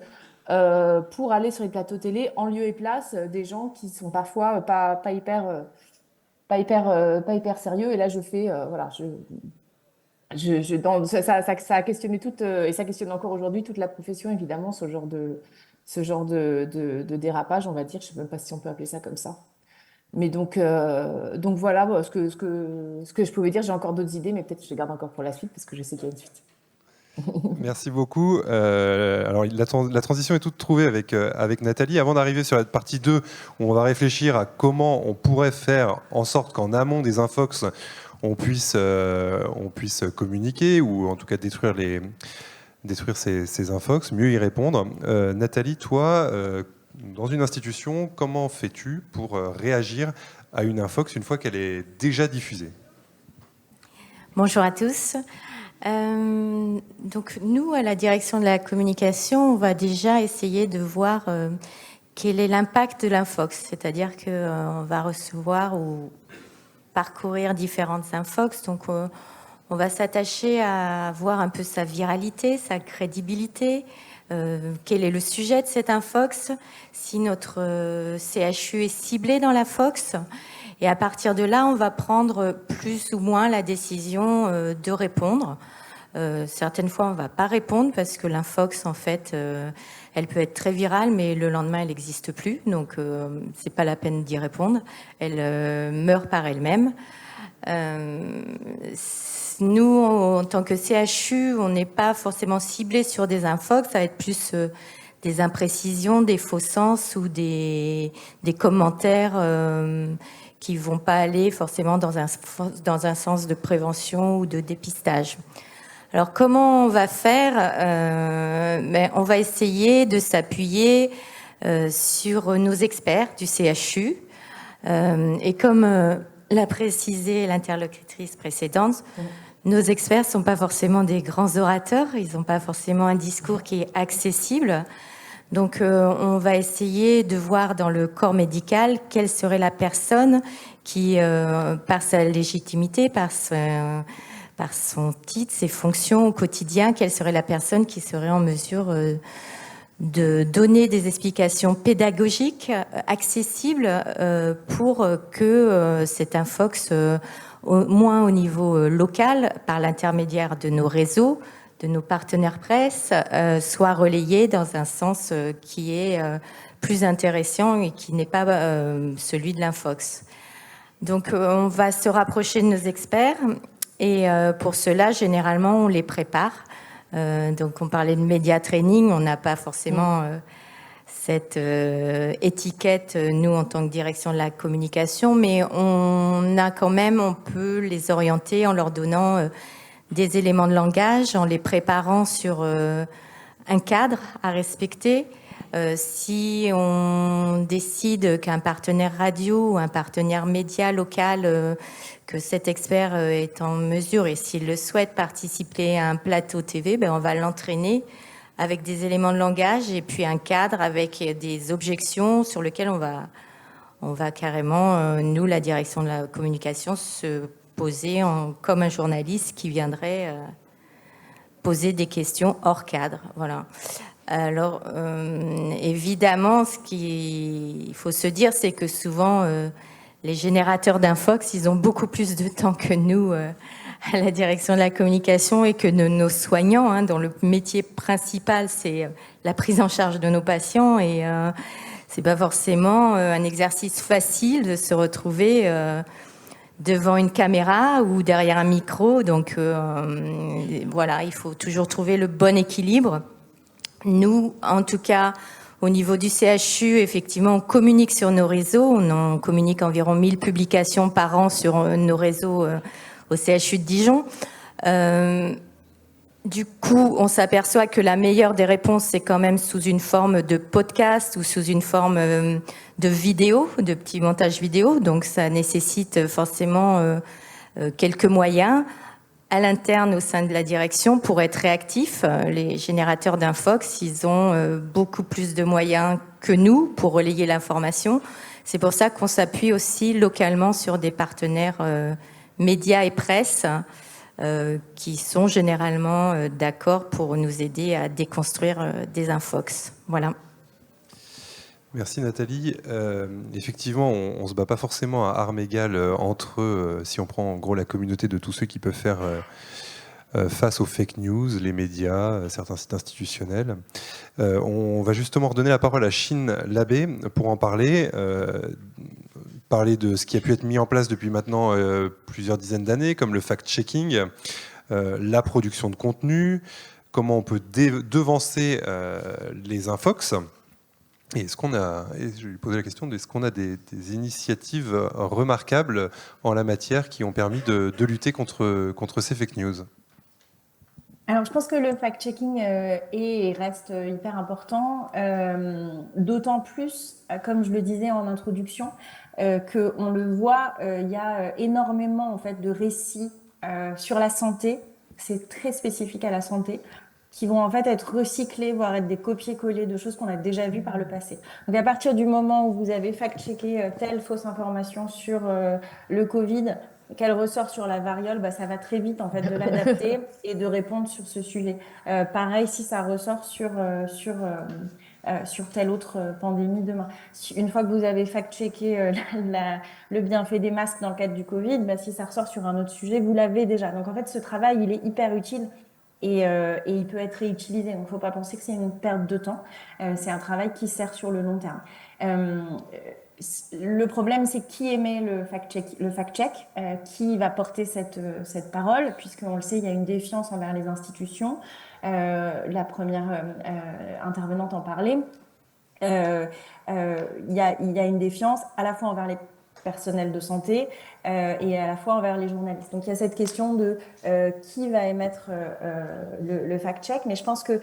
pour aller sur les plateaux télé en lieu et place des gens qui sont parfois pas hyper sérieux. Et là, voilà, ça a questionné et ça questionne encore aujourd'hui toute la profession, évidemment, ce genre de dérapage, on va dire. Je sais même pas si on peut appeler ça comme ça. Mais donc voilà ce que je pouvais dire. J'ai encore d'autres idées, mais peut-être je les garde encore pour la suite parce que je sais qu'il y a une suite. Merci beaucoup. Alors, la transition est toute trouvée avec Nathalie. Avant d'arriver sur la partie 2, où on va réfléchir à comment on pourrait faire en sorte qu'en amont des infox, on puisse communiquer ou en tout cas détruire ces infox, mieux y répondre. Nathalie, toi, dans une institution, comment fais-tu pour réagir à une infox une fois qu'elle est déjà diffusée ? Bonjour à tous. Donc nous, à la direction de la communication, on va déjà essayer de voir quel est l'impact de l'infox, c'est-à-dire qu'on va recevoir ou parcourir différentes infox, donc on va s'attacher à voir un peu sa viralité, sa crédibilité, quel est le sujet de cette infox, si notre CHU est ciblé dans la fox. Et à partir de là, on va prendre plus ou moins la décision de répondre. Certaines fois, on ne va pas répondre parce que l'infox, en fait, elle peut être très virale, mais le lendemain, elle n'existe plus. Donc, c'est pas la peine d'y répondre. Elle meurt par elle-même. Nous, en tant que CHU, on n'est pas forcément ciblé sur des infox. Ça va être plus des imprécisions, des faux sens ou des commentaires qui vont pas aller forcément dans un sens de prévention ou de dépistage. Alors, comment on va faire on va essayer de s'appuyer sur nos experts du CHU. Et comme l'a précisé l'interlocutrice précédente, nos experts ne sont pas forcément des grands orateurs, ils n'ont pas forcément un discours qui est accessible. Donc on va essayer de voir dans le corps médical quelle serait la personne qui, par sa légitimité, par son titre, ses fonctions au quotidien, quelle serait la personne qui serait en mesure de donner des explications pédagogiques accessibles pour que cet infox, au moins au niveau local, par l'intermédiaire de nos réseaux, de nos partenaires presse, soit relayé dans un sens qui est plus intéressant et qui n'est pas celui de l'infox. Donc on va se rapprocher de nos experts et pour cela, généralement, on les prépare. Donc on parlait de média training, on n'a pas forcément cette étiquette, nous, en tant que direction de la communication, mais on peut les orienter en leur donnant des éléments de langage, en les préparant sur un cadre à respecter. Si on décide qu'un partenaire radio ou un partenaire média local, que cet expert est en mesure, et s'il le souhaite, participer à un plateau TV, on va l'entraîner avec des éléments de langage et puis un cadre avec des objections sur lesquelles on va carrément, nous, la direction de la communication, se poser comme un journaliste qui viendrait poser des questions hors cadre. Voilà. Alors, évidemment, ce qu'il faut se dire, c'est que souvent, les générateurs d'infox, ils ont beaucoup plus de temps que nous à la direction de la communication et que nos soignants, dont le métier principal, c'est la prise en charge de nos patients. Et c'est pas forcément un exercice facile de se retrouver devant une caméra ou derrière un micro. Donc, voilà, il faut toujours trouver le bon équilibre. Nous, en tout cas, au niveau du CHU, effectivement, on communique sur nos réseaux. On communique environ 1000 publications par an sur nos réseaux au CHU de Dijon. Du coup, on s'aperçoit que la meilleure des réponses, c'est quand même sous une forme de podcast ou sous une forme de vidéo, de petits montages vidéo. Donc, ça nécessite forcément quelques moyens à l'interne au sein de la direction pour être réactifs. Les générateurs d'infox, ils ont beaucoup plus de moyens que nous pour relayer l'information. C'est pour ça qu'on s'appuie aussi localement sur des partenaires médias et presse qui sont généralement d'accord pour nous aider à déconstruire des infox. Voilà. Merci Nathalie. Effectivement, on ne se bat pas forcément à armes égales entre eux, si on prend en gros la communauté de tous ceux qui peuvent faire face aux fake news, les médias, certains sites institutionnels. On va justement redonner la parole à Chine Labbé pour en parler, parler de ce qui a pu être mis en place depuis maintenant plusieurs dizaines d'années, comme le fact-checking, la production de contenu, comment on peut devancer les infox. Et je vais lui poser la question, est-ce qu'on a des initiatives remarquables en la matière qui ont permis de lutter contre ces fake news ? Alors, je pense que le fact-checking est et reste hyper important, d'autant plus, comme je le disais en introduction, qu'on le voit, il y a énormément en fait, de récits sur la santé, c'est très spécifique à la santé, qui vont en fait être recyclés, voire être des copier-coller de choses qu'on a déjà vues par le passé. Donc à partir du moment où vous avez fact-checké telle fausse information sur le Covid, qu'elle ressort sur la variole, ça va très vite en fait de l'adapter et de répondre sur ce sujet. Pareil si ça ressort sur telle autre pandémie demain. Une fois que vous avez fact-checké le bienfait des masques dans le cadre du Covid, si ça ressort sur un autre sujet, vous l'avez déjà. Donc en fait, ce travail, il est hyper utile. Et il peut être réutilisé. Donc, il ne faut pas penser que c'est une perte de temps. C'est un travail qui sert sur le long terme. Le problème, c'est qui émet le fact-check, qui va porter cette parole, puisqu'on le sait, il y a une défiance envers les institutions. La première intervenante en parlait. Il y a une défiance à la fois envers les personnels de santé et à la fois envers les journalistes. Donc il y a cette question de qui va émettre le fact-check, mais je pense que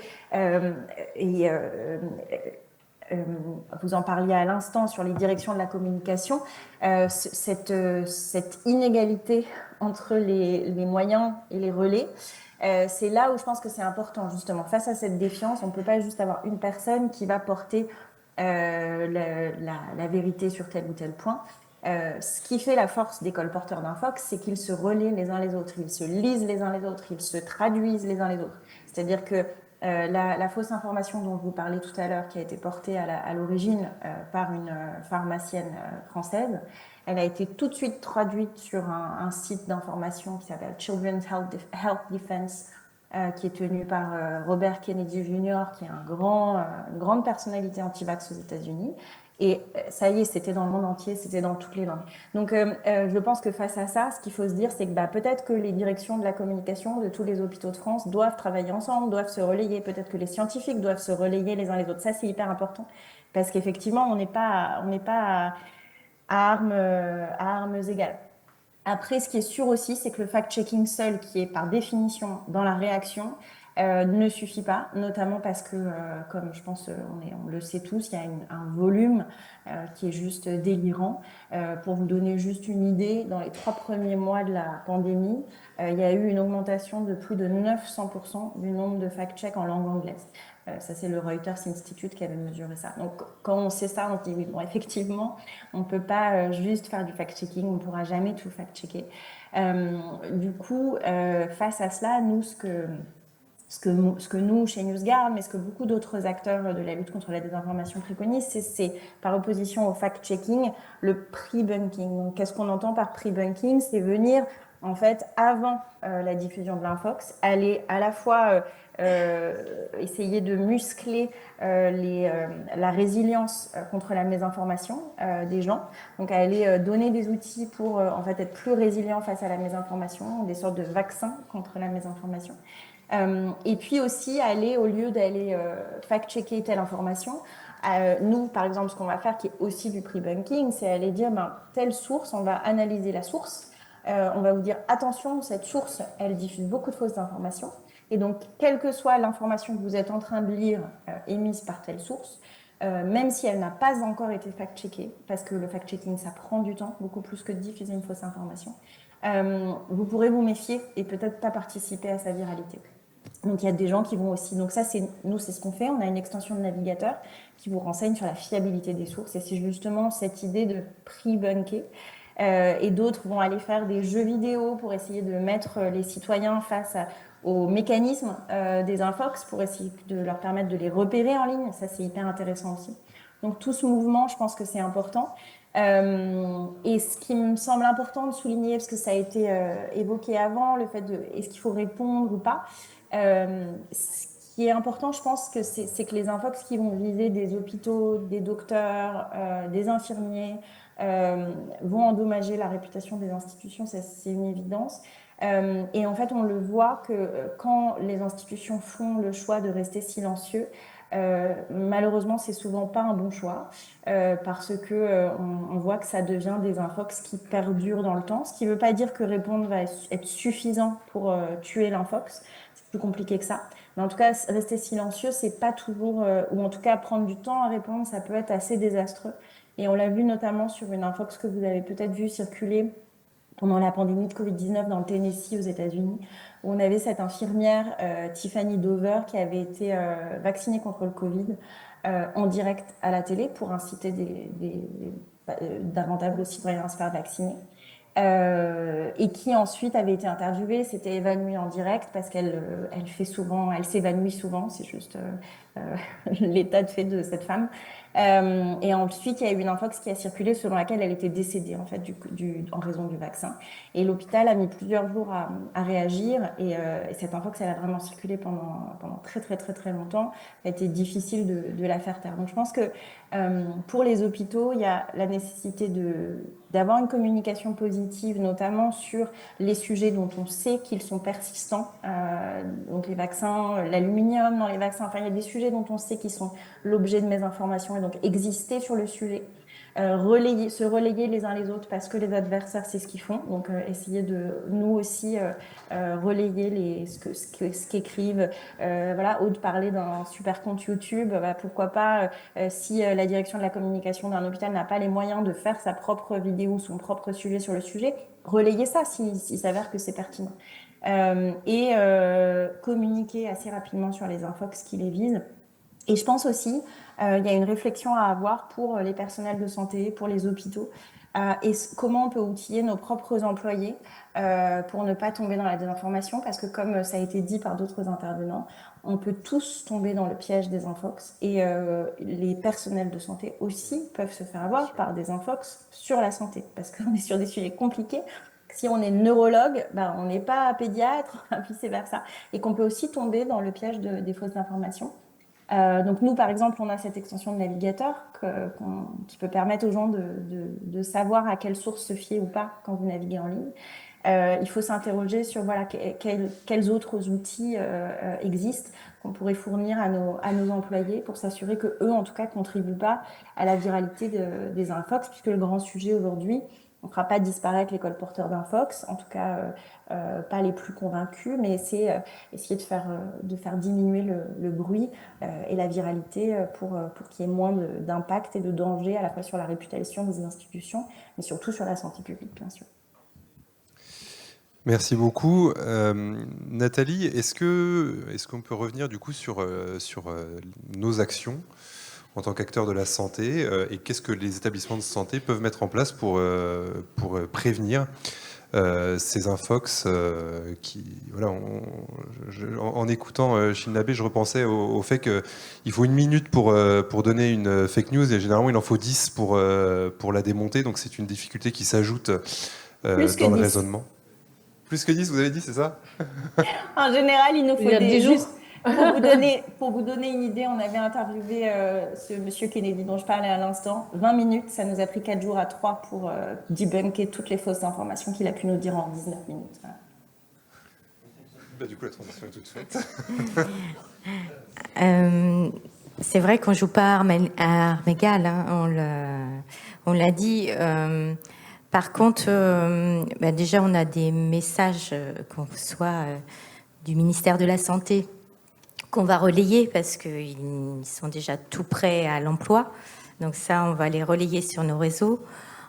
vous en parliez à l'instant sur les directions de la communication, cette inégalité entre les moyens et les relais, c'est là où je pense que c'est important, justement. Face à cette défiance, on ne peut pas juste avoir une personne qui va porter la vérité sur tel ou tel point. Ce qui fait la force des colporteurs d'infox, c'est qu'ils se relaient les uns les autres, ils se lisent les uns les autres, ils se traduisent les uns les autres. C'est-à-dire que la fausse information dont vous parlez tout à l'heure, qui a été portée à l'origine par une pharmacienne française, elle a été tout de suite traduite sur un site d'information qui s'appelle Children's Health Defense, qui est tenu par Robert Kennedy Jr., qui est une grande personnalité anti-vax aux États-Unis. Et ça y est, c'était dans le monde entier, c'était dans toutes les langues. Donc, je pense que face à ça, ce qu'il faut se dire, c'est que peut-être que les directions de la communication de tous les hôpitaux de France doivent travailler ensemble, doivent se relayer. Peut-être que les scientifiques doivent se relayer les uns les autres. Ça, c'est hyper important parce qu'effectivement, on n'est pas à armes égales. Après, ce qui est sûr aussi, c'est que le fact-checking seul, qui est par définition dans la réaction, ne suffit pas, notamment parce que, comme je pense on le sait tous, il y a un volume qui est juste délirant. Pour vous donner juste une idée, dans les 3 premiers mois de la pandémie, il y a eu une augmentation de plus de 900% du nombre de fact-checks en langue anglaise. Ça, c'est le Reuters Institute qui avait mesuré ça. Donc, quand on sait ça, on se dit oui, bon, effectivement, on ne peut pas juste faire du fact-checking, on ne pourra jamais tout fact-checker. Du coup, face à cela, nous, ce que nous, chez NewsGuard, mais ce que beaucoup d'autres acteurs de la lutte contre la désinformation préconisent, c'est par opposition au fact-checking, le pre-bunking. Donc, qu'est-ce qu'on entend par pre-bunking? C'est venir, en fait, avant la diffusion de l'infox, aller à la fois essayer de muscler la résilience contre la mésinformation des gens, donc aller donner des outils pour en fait être plus résilient face à la mésinformation, des sortes de vaccins contre la mésinformation. Et puis aussi aller, au lieu d'aller fact-checker telle information, nous, par exemple, ce qu'on va faire, qui est aussi du pre-bunking, c'est aller dire, telle source, on va analyser la source, on va vous dire, attention, cette source, elle diffuse beaucoup de fausses informations, et donc, quelle que soit l'information que vous êtes en train de lire émise par telle source, même si elle n'a pas encore été fact-checkée, parce que le fact-checking, ça prend du temps, beaucoup plus que de diffuser une fausse information, vous pourrez vous méfier et peut-être pas participer à sa viralité. Donc, il y a des gens qui vont aussi... Donc ça, nous, c'est ce qu'on fait. On a une extension de navigateur qui vous renseigne sur la fiabilité des sources. Et c'est justement cette idée de pre-bunker. Et d'autres vont aller faire des jeux vidéo pour essayer de mettre les citoyens face aux mécanismes des infox pour essayer de leur permettre de les repérer en ligne. Ça, c'est hyper intéressant aussi. Donc, tout ce mouvement, je pense que c'est important. Et ce qui me semble important de souligner, parce que ça a été évoqué avant, le fait de est-ce qu'il faut répondre ou pas, ce qui est important, je pense, c'est que les infox qui vont viser des hôpitaux, des docteurs, des infirmiers, vont endommager la réputation des institutions, ça, c'est une évidence. Et en fait, on le voit que quand les institutions font le choix de rester silencieux, malheureusement, c'est souvent pas un bon choix parce que on voit que ça devient des infox qui perdurent dans le temps. Ce qui ne veut pas dire que répondre va être suffisant pour tuer l'infox. C'est plus compliqué que ça. Mais en tout cas, rester silencieux, c'est pas toujours, ou en tout cas prendre du temps à répondre, ça peut être assez désastreux. Et on l'a vu notamment sur une infox que vous avez peut-être vu circuler pendant la pandémie de Covid-19 dans le Tennessee aux États-Unis, où on avait cette infirmière, Tiffany Dover, qui avait été vaccinée contre le Covid en direct à la télé pour inciter davantage de citoyens à se faire vacciner. Et qui ensuite avait été interviewée, s'était évanouie en direct parce qu'elle elle s'évanouit souvent, c'est juste l'état de fait de cette femme. Et ensuite, il y a eu une infox qui a circulé selon laquelle elle était décédée en fait en raison du vaccin. Et l'hôpital a mis plusieurs jours à réagir et cette infox, elle a vraiment circulé pendant très très très très longtemps. Ça a été difficile de la faire taire. Donc je pense que pour les hôpitaux, il y a la nécessité d'avoir une communication positive, notamment sur les sujets dont on sait qu'ils sont persistants, donc les vaccins, l'aluminium dans les vaccins, enfin il y a des sujets dont on sait qu'ils sont l'objet de mésinformation et donc exister sur le sujet. se relayer les uns les autres parce que les adversaires, c'est ce qu'ils font. Donc, essayer de nous aussi relayer ce qu'écrivent. Voilà, ou de parler d'un super compte YouTube. Bah, pourquoi pas, si la direction de la communication d'un hôpital n'a pas les moyens de faire sa propre vidéo, son propre sujet sur le sujet, relayer ça s'il s'avère que c'est pertinent. Et communiquer assez rapidement sur les infox qui les visent. Et je pense aussi, il y a une réflexion à avoir pour les personnels de santé, pour les hôpitaux, et comment on peut outiller nos propres employés pour ne pas tomber dans la désinformation, parce que comme ça a été dit par d'autres intervenants, on peut tous tomber dans le piège des infox, et les personnels de santé aussi peuvent se faire avoir par des infox sur la santé, parce qu'on est sur des sujets compliqués. Si on est neurologue, ben, on n'est pas pédiatre, vice-versa, et qu'on peut aussi tomber dans le piège des fausses informations. Donc nous, par exemple, on a cette extension de navigateur qui peut permettre aux gens de savoir à quelle source se fier ou pas quand vous naviguez en ligne. Il faut s'interroger sur voilà, quels autres outils existent qu'on pourrait fournir à nos employés pour s'assurer que eux, en tout cas, contribuent pas à la viralité des infox, puisque le grand sujet aujourd'hui, on ne fera pas disparaître les colporteurs d'infox, en tout cas pas les plus convaincus, mais c'est essayer de faire diminuer le bruit et la viralité pour qu'il y ait moins d'impact et de danger à la fois sur la réputation des institutions, mais surtout sur la santé publique, bien sûr. Merci beaucoup. Nathalie, est-ce qu'on peut revenir du coup sur nos actions en tant qu'acteurs de la santé et qu'est-ce que les établissements de santé peuvent mettre en place pour prévenir ces infox qui, voilà, en écoutant Shinabé, je repensais au fait qu'il faut 1 minute pour donner une fake news et généralement il en faut 10 pour la démonter, donc c'est une difficulté qui s'ajoute dans le raisonnement. Plus que 10, vous avez dit, c'est ça? En général, il nous faut des jours. Juste pour vous donner une idée, on avait interviewé ce monsieur Kennedy dont je parlais à l'instant. 20 minutes, ça nous a pris 4 jours à 3 pour debunker toutes les fausses informations qu'il a pu nous dire en 19 minutes. Voilà. Bah, du coup, la transition est toute faite. C'est vrai qu'on joue pas à armes égales, hein, on l'a dit. Par contre, déjà, on a des messages qu'on reçoit du ministère de la Santé qu'on va relayer parce qu'ils sont déjà tout prêts à l'emploi. Donc ça, on va les relayer sur nos réseaux.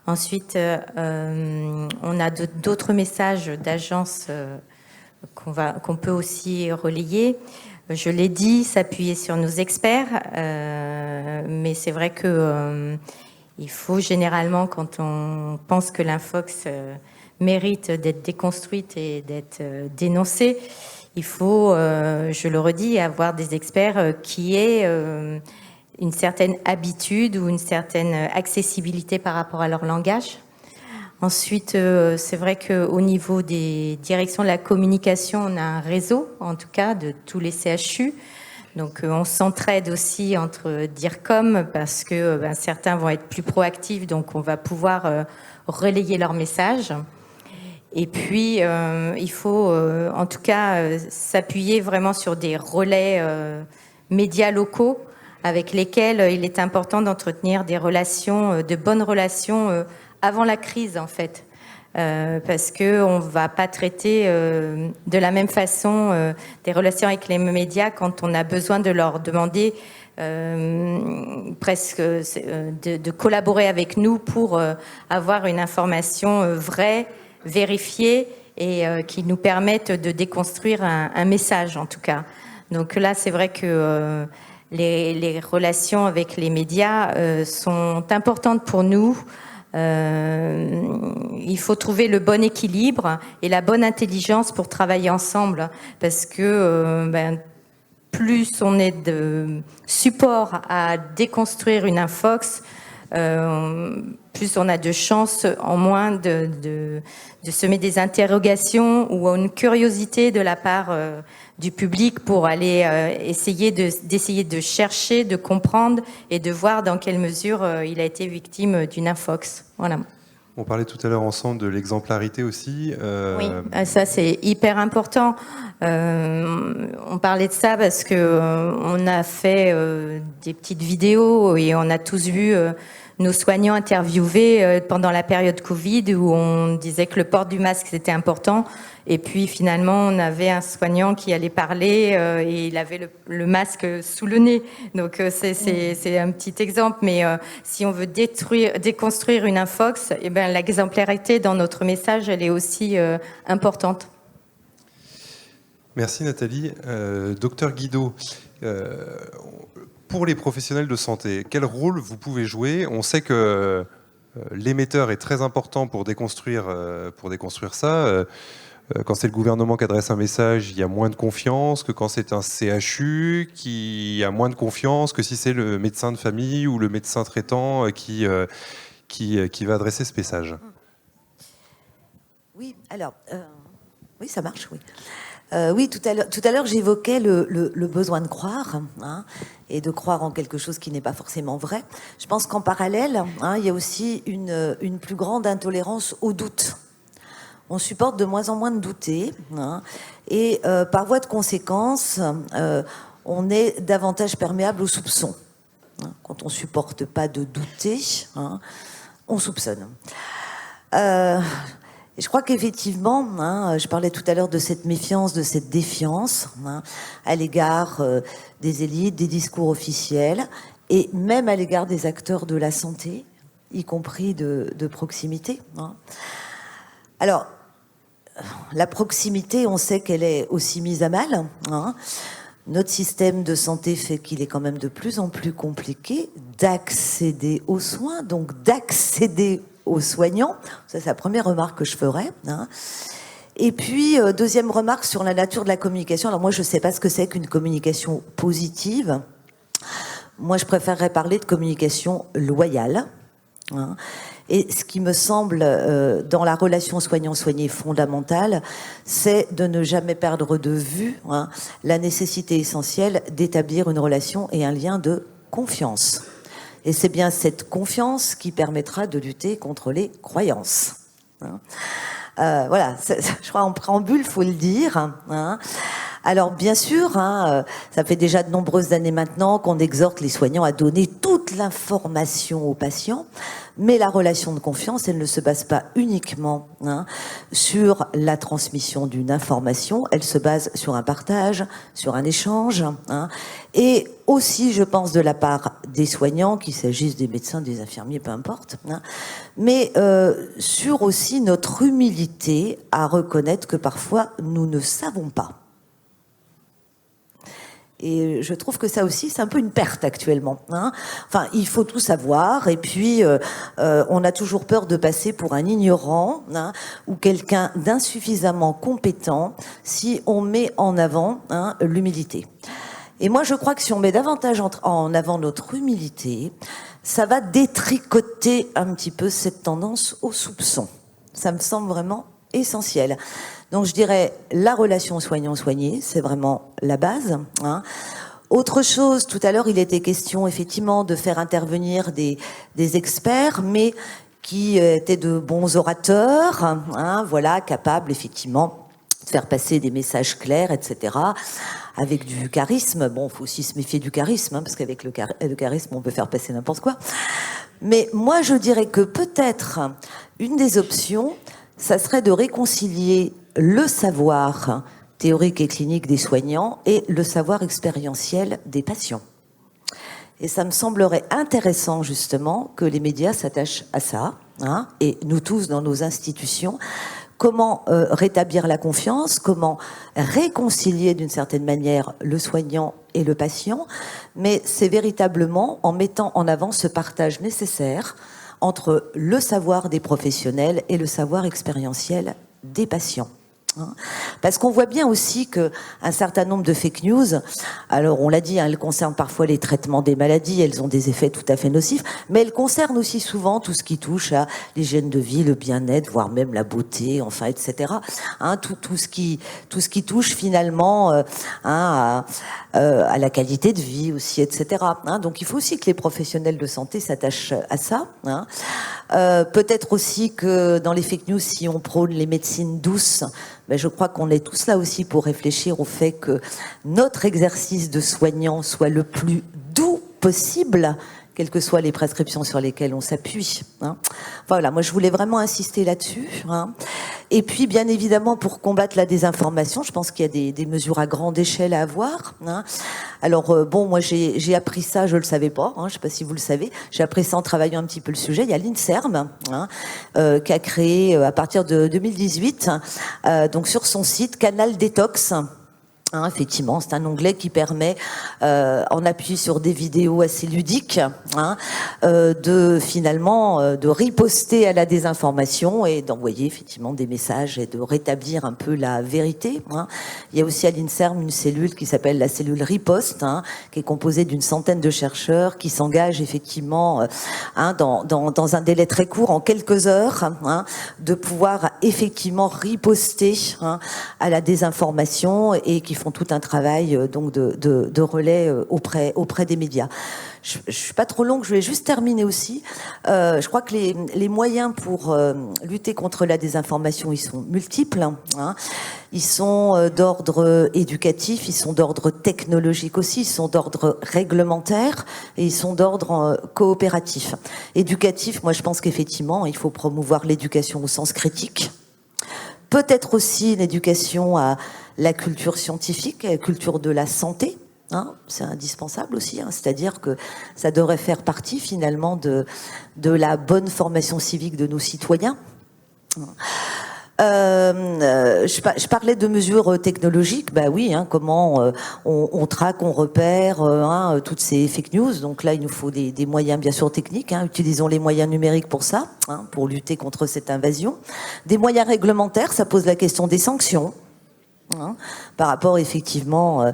Ensuite, on a d'autres messages d'agences qu'on peut aussi relayer. Je l'ai dit, s'appuyer sur nos experts, mais c'est vrai que il faut généralement, quand on pense que l'infox mérite d'être déconstruite et d'être dénoncée, il faut, je le redis, avoir des experts qui aient une certaine habitude ou une certaine accessibilité par rapport à leur langage. Ensuite, c'est vrai qu'au niveau des directions de la communication, on a un réseau, en tout cas, de tous les CHU. Donc, on s'entraide aussi entre DIRCOM parce que certains vont être plus proactifs, donc on va pouvoir relayer leurs messages. Et puis, il faut, en tout cas, s'appuyer vraiment sur des relais médias locaux avec lesquels il est important d'entretenir des relations, de bonnes relations avant la crise, en fait. Parce qu'on ne va pas traiter de la même façon des relations avec les médias quand on a besoin de leur demander presque de collaborer avec nous pour avoir une information vraie, vérifiée et qui nous permette de déconstruire un message, en tout cas. Donc là, c'est vrai que les relations avec les médias sont importantes pour nous. Il faut trouver le bon équilibre et la bonne intelligence pour travailler ensemble parce que plus on est de support à déconstruire une infox, plus on a de chances en moins de semer des interrogations ou une curiosité de la part du public pour aller d'essayer de chercher, de comprendre et de voir dans quelle mesure il a été victime d'une infox. Voilà. On parlait tout à l'heure ensemble de l'exemplarité aussi. Oui, ça c'est hyper important. On parlait de ça parce que on a fait des petites vidéos et on a tous vu nos soignants interviewés pendant la période Covid où on disait que le port du masque c'était important. Et puis finalement, on avait un soignant qui allait parler et il avait le masque sous le nez. Donc c'est un petit exemple. Mais si on veut déconstruire une infox, eh ben, l'exemplarité dans notre message, elle est aussi importante. Merci Nathalie. Docteur Guido, pour les professionnels de santé, quel rôle vous pouvez jouer? On sait que l'émetteur est très important pour déconstruire ça. Quand c'est le gouvernement qui adresse un message, il y a moins de confiance que quand c'est un CHU qui a moins de confiance que si c'est le médecin de famille ou le médecin traitant qui va adresser ce message. Oui, alors, oui, ça marche, oui. Oui, tout à l'heure, j'évoquais le besoin de croire, hein, et de croire en quelque chose qui n'est pas forcément vrai. Je pense qu'en parallèle, hein, il y a aussi une plus grande intolérance au doute. On supporte de moins en moins de douter, hein, et par voie de conséquence, on est davantage perméable aux soupçons. Hein. Quand on supporte pas de douter, hein, on soupçonne. Et je crois qu'effectivement, hein, je parlais tout à l'heure de cette méfiance, de cette défiance, hein, à l'égard des élites, des discours officiels, et même à l'égard des acteurs de la santé, y compris de proximité. Hein. Alors, la proximité, on sait qu'elle est aussi mise à mal. Hein. Notre système de santé fait qu'il est quand même de plus en plus compliqué d'accéder aux soins, donc d'accéder aux soignants. Ça, c'est la première remarque que je ferais. Hein. Et puis, deuxième remarque sur la nature de la communication. Alors moi, je ne sais pas ce que c'est qu'une communication positive. Moi, je préférerais parler de communication loyale. Hein. Et ce qui me semble, dans la relation soignant-soigné fondamentale, c'est de ne jamais perdre de vue, hein, la nécessité essentielle d'établir une relation et un lien de confiance. Et c'est bien cette confiance qui permettra de lutter contre les croyances. Hein. Voilà, je crois en préambule, faut le dire. Hein. Alors bien sûr, hein, ça fait déjà de nombreuses années maintenant qu'on exhorte les soignants à donner toute l'information aux patients, mais la relation de confiance, elle ne se base pas uniquement, hein, sur la transmission d'une information, elle se base sur un partage, sur un échange, hein, et aussi, je pense, de la part des soignants, qu'il s'agisse des médecins, des infirmiers, peu importe, hein, mais sur aussi notre humilité à reconnaître que parfois nous ne savons pas. Et je trouve que ça aussi, c'est un peu une perte actuellement. Hein. Enfin, il faut tout savoir, et puis on a toujours peur de passer pour un ignorant, hein, ou quelqu'un d'insuffisamment compétent si on met en avant, hein, l'humilité. Et moi, je crois que si on met davantage en avant notre humilité, ça va détricoter un petit peu cette tendance au soupçon. Ça me semble vraiment essentiel. Donc je dirais la relation soignant-soigné, c'est vraiment la base. Hein. Autre chose, tout à l'heure il était question effectivement de faire intervenir des experts, mais qui étaient de bons orateurs, hein, voilà, capables effectivement de faire passer des messages clairs, etc., avec du charisme. Bon, il faut aussi se méfier du charisme, hein, parce qu'avec le charisme on peut faire passer n'importe quoi. Mais moi je dirais que peut-être une des options, ça serait de réconcilier le savoir théorique et clinique des soignants et le savoir expérientiel des patients. Et ça me semblerait intéressant justement que les médias s'attachent à ça, hein, et nous tous dans nos institutions, comment rétablir la confiance, comment réconcilier d'une certaine manière le soignant et le patient, mais c'est véritablement en mettant en avant ce partage nécessaire entre le savoir des professionnels et le savoir expérientiel des patients. Parce qu'on voit bien aussi que un certain nombre de fake news, alors on l'a dit, hein, elles concernent parfois les traitements des maladies, elles ont des effets tout à fait nocifs, mais elles concernent aussi souvent tout ce qui touche à l'hygiène de vie, le bien-être, voire même la beauté, enfin, etc. Hein, tout ce qui touche finalement hein, à la qualité de vie aussi, etc. Hein, donc il faut aussi que les professionnels de santé s'attachent à ça. Hein. Peut-être aussi que dans les fake news, si on prône les médecines douces, ben je crois qu'on est tous là aussi pour réfléchir au fait que notre exercice de soignant soit le plus doux possible, quelles que soient les prescriptions sur lesquelles on s'appuie. Hein. Voilà, moi je voulais vraiment insister là-dessus. Hein. Et puis, bien évidemment, pour combattre la désinformation, je pense qu'il y a des mesures à grande échelle à avoir. Hein. Alors, bon, moi j'ai appris ça, je le savais pas, hein, je sais pas si vous le savez, j'ai appris ça en travaillant un petit peu le sujet. Il y a l'INSERM, hein, qui a créé à partir de 2018, donc sur son site, Canal Détox. Hein, effectivement, c'est un onglet qui permet, en appui sur des vidéos assez ludiques, hein, de finalement de riposter à la désinformation et d'envoyer effectivement des messages et de rétablir un peu la vérité. Hein. Il y a aussi à l'INSERM une cellule qui s'appelle la cellule Riposte, hein, qui est composée d'une centaine de chercheurs qui s'engagent effectivement hein, dans un délai très court, en quelques heures, hein, de pouvoir effectivement riposter hein, à la désinformation et qui font tout un travail donc de relais auprès des médias. Je suis pas trop longue, je vais juste terminer aussi. Je crois que les moyens pour lutter contre la désinformation, ils sont multiples. Hein. Ils sont d'ordre éducatif, ils sont d'ordre technologique aussi, ils sont d'ordre réglementaire et ils sont d'ordre coopératif. Éducatif, moi je pense qu'effectivement, il faut promouvoir l'éducation au sens critique. Peut-être aussi l'éducation à la culture scientifique, à la culture de la santé. Hein, c'est indispensable aussi, hein, c'est-à-dire que ça devrait faire partie finalement de la bonne formation civique de nos citoyens. Je parlais de mesures technologiques, bah oui, hein, comment on traque, on repère hein, toutes ces fake news. Donc là, il nous faut des moyens bien sûr techniques. Hein, utilisons les moyens numériques pour ça, hein, pour lutter contre cette invasion. Des moyens réglementaires, ça pose la question des sanctions. Hein, par rapport effectivement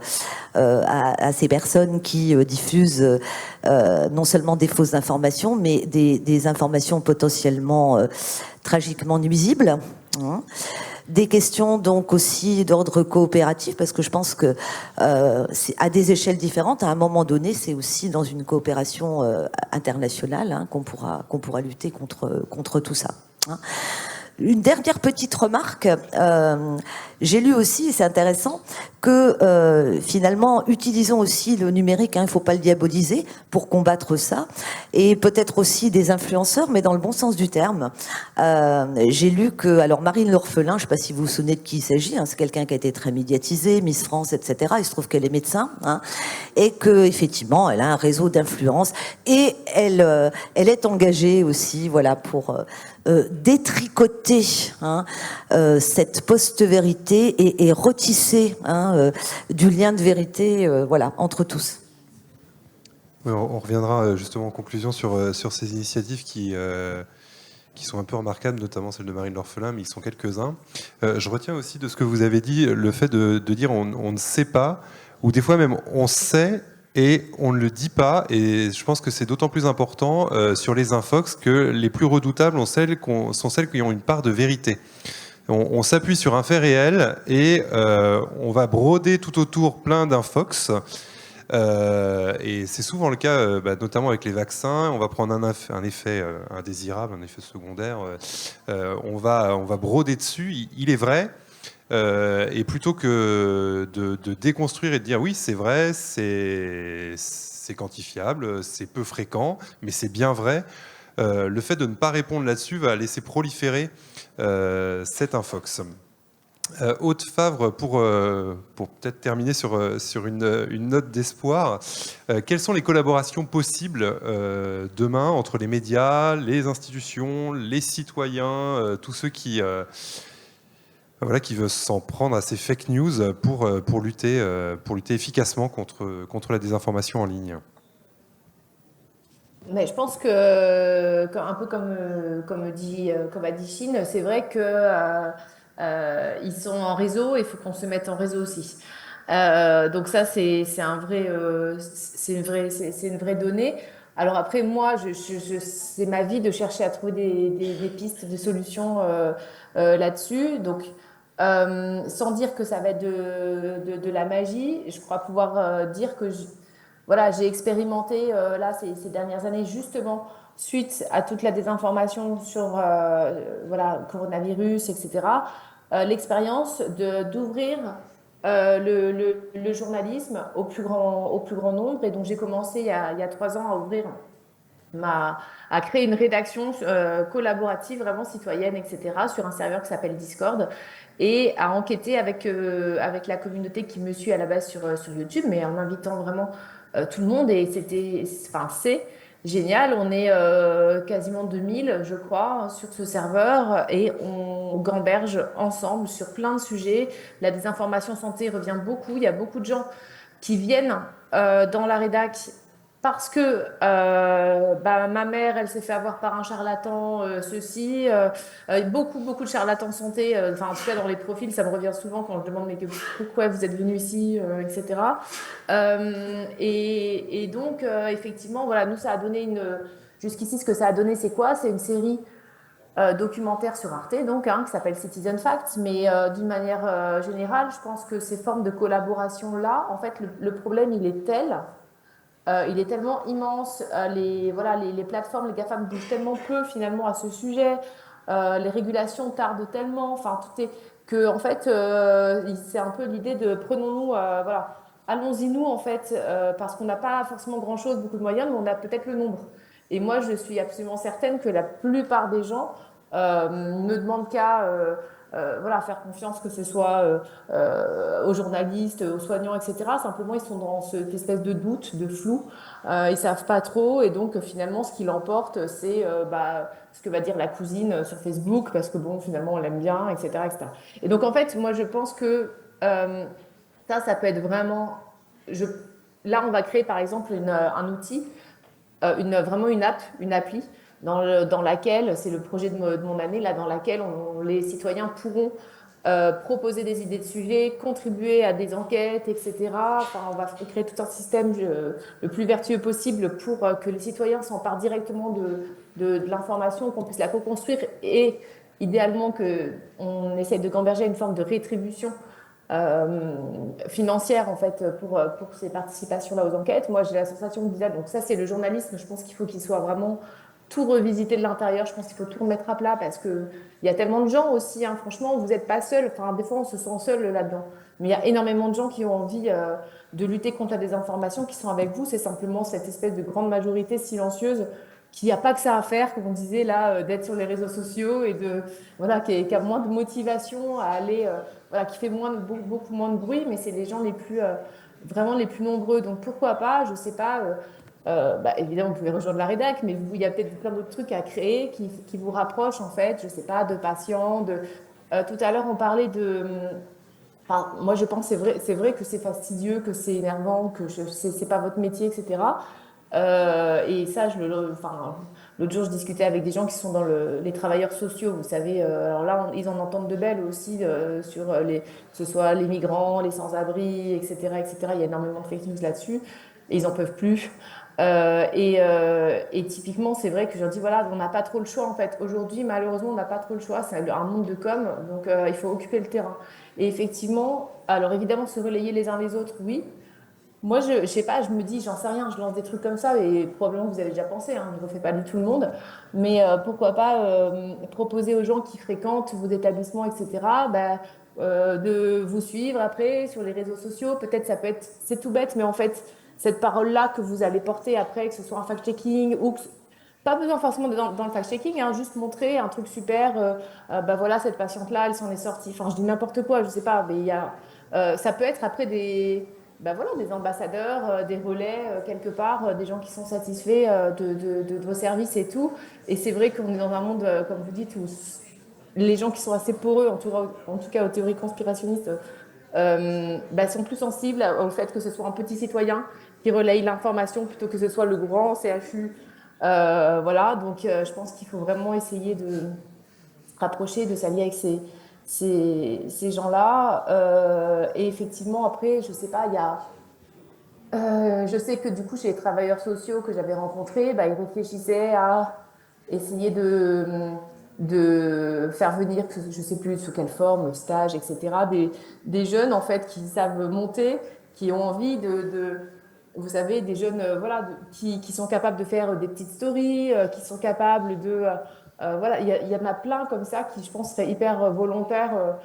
à ces personnes qui diffusent non seulement des fausses informations, mais des informations potentiellement tragiquement nuisibles. Hein. Des questions donc aussi d'ordre coopératif, parce que je pense que c'est à des échelles différentes, à un moment donné, c'est aussi dans une coopération internationale hein, qu'on pourra lutter contre tout ça. Hein. Une dernière petite remarque, j'ai lu aussi, et c'est intéressant, que finalement, utilisons aussi le numérique, hein, il ne faut pas le diaboliser, pour combattre ça, et peut-être aussi des influenceurs, mais dans le bon sens du terme. J'ai lu que, alors Marine L'Orphelin, je ne sais pas si vous vous souvenez de qui il s'agit, hein, c'est quelqu'un qui a été très médiatisé, Miss France, etc. Il se trouve qu'elle est médecin, hein, et que effectivement, elle a un réseau d'influence, et elle est engagée aussi, voilà, pour détricoter hein, cette post-vérité et retisser hein, du lien de vérité voilà, entre tous. Oui, on reviendra justement en conclusion sur ces initiatives qui sont un peu remarquables, notamment celle de Marine L'Orphelin, mais ils sont quelques-uns. Je retiens aussi de ce que vous avez dit, le fait de dire on ne sait pas, ou des fois même on sait, et on ne le dit pas, et je pense que c'est d'autant plus important sur les infox que les plus redoutables sont celles qui ont une part de vérité. On s'appuie sur un fait réel et on va broder tout autour plein d'infox. Et c'est souvent le cas, notamment avec les vaccins. On va prendre un effet indésirable, un effet secondaire. On va broder dessus. Il est vrai. Et plutôt que de déconstruire et de dire oui, c'est vrai, c'est quantifiable, c'est peu fréquent, mais c'est bien vrai, le fait de ne pas répondre là-dessus va laisser proliférer cette infox. Aude Favre, pour peut-être terminer sur une note d'espoir, quelles sont les collaborations possibles demain entre les médias, les institutions, les citoyens, tous ceux qui veulent s'en prendre à ces fake news pour lutter efficacement contre la désinformation en ligne? Mais je pense que, un peu comme a dit Chine, c'est vrai que ils sont en réseau et il faut qu'on se mette en réseau aussi. Donc ça, c'est une vraie donnée. Alors après, moi, c'est ma vie de chercher à trouver des pistes, des solutions là-dessus. Donc, sans dire que ça va être de la magie, je crois pouvoir dire que voilà, j'ai expérimenté là ces dernières années justement suite à toute la désinformation sur voilà, coronavirus, etc. L'expérience d'ouvrir le journalisme au plus grand nombre. Et donc j'ai commencé il y a 3 ans à ouvrir a créé une rédaction collaborative, vraiment citoyenne, etc., sur un serveur qui s'appelle Discord, et a enquêté avec la communauté qui me suit à la base sur YouTube, mais en invitant vraiment tout le monde, et c'est génial. On est quasiment 2000, je crois, sur ce serveur, et on gamberge ensemble sur plein de sujets. La désinformation santé revient beaucoup. Il y a beaucoup de gens qui viennent dans la rédac parce que ma mère, elle s'est fait avoir par un charlatan, beaucoup de charlatans santé, enfin en tout cas dans les profils, ça me revient souvent quand je demande mais pourquoi vous êtes venu ici, etc. Et donc effectivement, voilà, nous ça a donné jusqu'ici ce que ça a donné, c'est quoi? C'est une série documentaire sur Arte, donc, qui s'appelle Citizen Facts, mais d'une manière générale, je pense que ces formes de collaboration-là, en fait, le problème, il est tellement immense, les plateformes, les GAFAM bougent tellement peu finalement à ce sujet, les régulations tardent tellement, enfin, que, en fait, c'est un peu l'idée de prenons-nous, voilà, allons-y nous, en fait, parce qu'on n'a pas forcément grand-chose, beaucoup de moyens, mais on a peut-être le nombre. Et moi, je suis absolument certaine que la plupart des gens ne demandent qu'à voilà, faire confiance, que ce soit aux journalistes, aux soignants, etc. Simplement, ils sont dans cette espèce de doute, de flou. Ils savent pas trop. Et donc, finalement, ce qui l'emporte, c'est ce que va dire la cousine sur Facebook, parce que, bon, finalement, on l'aime bien, etc., etc. Et donc, en fait, moi, je pense que ça peut être vraiment... Je... Là, on va créer, par exemple, un outil vraiment une appli dans laquelle, c'est le projet de mon année, là, dans laquelle les citoyens pourront proposer des idées de sujets, contribuer à des enquêtes, etc. Enfin, on va créer tout un système le plus vertueux possible pour que les citoyens s'emparent directement de l'information, qu'on puisse la co-construire et idéalement qu'on essaye de gamberger une forme de rétribution financière en fait pour ces participations-là aux enquêtes. Moi, j'ai la sensation que donc ça, c'est le journalisme. Je pense qu'il faut qu'il soit vraiment tout revisité de l'intérieur. Je pense qu'il faut tout remettre à plat parce que il y a tellement de gens aussi. Hein, franchement, vous n'êtes pas seul. Enfin, des fois, on se sent seul là-dedans. Mais il y a énormément de gens qui ont envie de lutter contre la désinformation, qui sont avec vous. C'est simplement cette espèce de grande majorité silencieuse qui n'a pas que ça à faire, comme on disait là, d'être sur les réseaux sociaux et voilà, qui a moins de motivation à aller voilà, qui fait beaucoup moins de bruit, mais c'est les gens vraiment les plus nombreux. Donc pourquoi pas, je sais pas, évidemment vous pouvez rejoindre la rédac, mais il y a peut-être plein d'autres trucs à créer qui vous rapprochent en fait, je sais pas, de patients, tout à l'heure on parlait enfin, moi je pense c'est vrai que c'est fastidieux, que c'est énervant, que c'est pas votre métier, etc. Et ça, enfin, l'autre jour, je discutais avec des gens qui sont dans les travailleurs sociaux, vous savez. Alors là, ils en entendent de belles aussi sur que ce soit les migrants, les sans-abri, etc., etc. Il y a énormément de fake news là-dessus et ils en peuvent plus. Et typiquement, c'est vrai que je leur dis, voilà, on n'a pas trop le choix en fait. Aujourd'hui, malheureusement, on n'a pas trop le choix. C'est un monde de com, donc il faut occuper le terrain. Et effectivement, alors évidemment, se relayer les uns les autres, oui. Moi, je sais pas, je me dis, j'en sais rien, je lance des trucs comme ça et probablement que vous avez déjà pensé, hein, je ne refais pas du tout le monde, mais pourquoi pas proposer aux gens qui fréquentent vos établissements, etc., de vous suivre après sur les réseaux sociaux. Peut-être ça peut être, c'est tout bête, mais en fait, cette parole-là que vous allez porter après, que ce soit un fact-checking ou pas besoin forcément dans le fact-checking, hein, juste montrer un truc super, voilà, cette patiente-là, elle s'en est sortie. Enfin, je dis n'importe quoi, je sais pas, mais ça peut être après voilà, des ambassadeurs, des relais quelque part, des gens qui sont satisfaits de vos services et tout. Et c'est vrai qu'on est dans un monde, comme vous dites, où les gens qui sont assez poreux, en tout cas aux théories conspirationnistes, sont plus sensibles au fait que ce soit un petit citoyen qui relaye l'information plutôt que ce soit le grand CHU. Voilà, donc je pense qu'il faut vraiment essayer de se rapprocher, de s'allier avec ces gens-là. Et effectivement, après, je sais pas, je sais que du coup, chez les travailleurs sociaux que j'avais rencontrés, ils réfléchissaient à essayer de faire venir, je sais plus sous quelle forme, stage, etc., des jeunes en fait qui savent monter, qui ont envie vous savez, des jeunes voilà, qui sont capables de faire des petites stories, qui sont capables voilà, il y en a plein comme ça qui, je pense, seraient hyper volontaires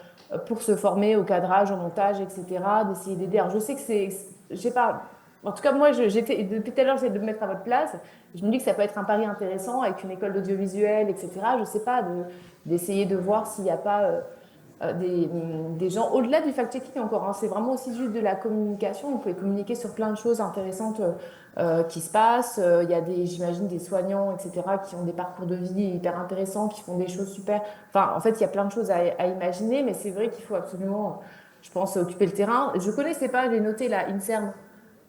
pour se former au cadrage, au montage, etc., d'essayer d'aider. Alors, je sais que je sais pas, En tout cas, moi, depuis tout à l'heure, j'essaie de me mettre à votre place. Je me dis que ça peut être un pari intéressant avec une école d'audiovisuel, etc. Je sais pas, d'essayer de voir s'il n'y a pas des gens, au-delà du fact-checking encore, hein, c'est vraiment aussi juste de la communication. Vous pouvez communiquer sur plein de choses intéressantes qui se passent. Il y a j'imagine, des soignants, etc., qui ont des parcours de vie hyper intéressants, qui font des choses super. Enfin, en fait, il y a plein de choses à imaginer, mais c'est vrai qu'il faut absolument, je pense, occuper le terrain. Je connaissais pas, j'ai noté là, INSERM,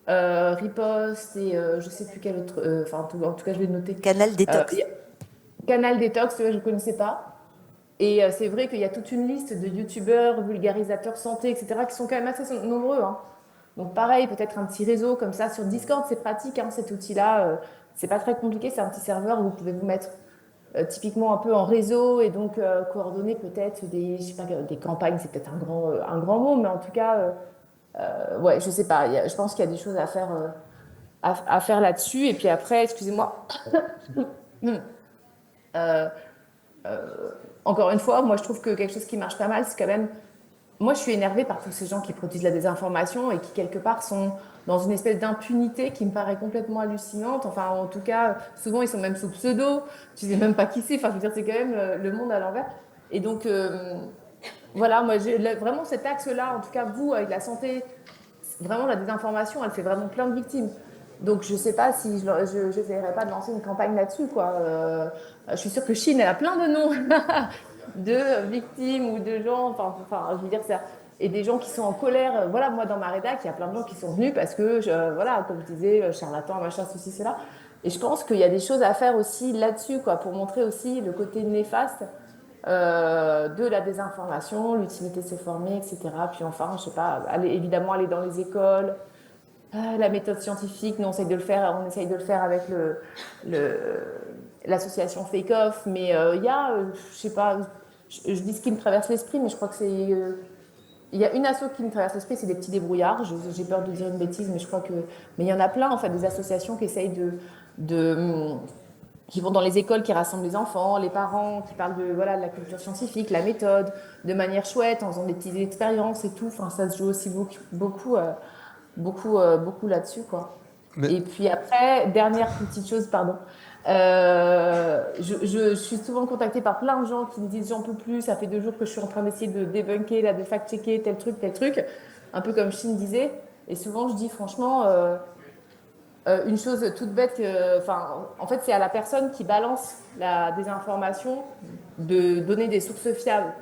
Riposte et je sais plus quel autre, enfin, en tout cas, je l'ai noté. Canal Détox. Canal Détox, ouais, je connaissais pas. Et c'est vrai qu'il y a toute une liste de youtubeurs, vulgarisateurs santé, etc., qui sont quand même assez nombreux, hein. Donc pareil, peut-être un petit réseau comme ça sur Discord, c'est pratique, hein, cet outil-là. C'est pas très compliqué, c'est un petit serveur où vous pouvez vous mettre typiquement un peu en réseau et donc coordonner peut-être je sais pas, des campagnes, c'est peut-être un grand mot, mais en tout cas, ouais, je sais pas, je pense qu'il y a des choses à faire, à faire là-dessus. Et puis après, excusez-moi. Euh, Encore une fois, moi je trouve que quelque chose qui marche pas mal, c'est quand même. Moi je suis énervée par tous ces gens qui produisent la désinformation et qui quelque part sont dans une espèce d'impunité qui me paraît complètement hallucinante. Enfin, en tout cas, souvent ils sont même sous pseudo, tu sais même pas qui c'est. Enfin, je veux dire, c'est quand même le monde à l'envers. Et donc, voilà, moi j'ai vraiment cet axe-là, en tout cas vous, avec la santé, vraiment la désinformation, elle fait vraiment plein de victimes. Donc je sais pas si je n'essayerais pas de lancer une campagne là-dessus, quoi. Je suis sûre que Chine, elle a plein de noms de victimes ou de gens, enfin, je veux dire ça, et des gens qui sont en colère. Voilà, moi dans ma rédac, il y a plein de gens qui sont venus parce que, voilà, comme je disais, charlatan, machin, ceci, cela. Et je pense qu'il y a des choses à faire aussi là-dessus, quoi, pour montrer aussi le côté néfaste de la désinformation, l'utilité de se former, etc. Puis enfin, je sais pas, évidemment aller dans les écoles. La méthode scientifique, nous on essaye de le faire avec l'association Fake Off, mais il y a, je sais pas, je dis ce qui me traverse l'esprit, mais je crois que il y a une asso qui me traverse l'esprit, c'est des petits débrouillards. J'ai peur de dire une bêtise, mais je crois que, mais il y en a plein en fait, des associations qui essayent qui vont dans les écoles, qui rassemblent les enfants, les parents, qui parlent de voilà de la culture scientifique, la méthode, de manière chouette, en faisant des petites expériences et tout. Enfin, ça se joue aussi beaucoup là-dessus, quoi. Mais Et puis après, dernière petite chose, pardon. Je suis souvent contactée par plein de gens qui me disent j'en peux plus, ça fait 2 jours que je suis en train d'essayer de débunker, là, de fact-checker tel truc, un peu comme Chine disait. Et souvent, je dis franchement, une chose toute bête, enfin, en fait, c'est à la personne qui balance la désinformation de donner des sources fiables.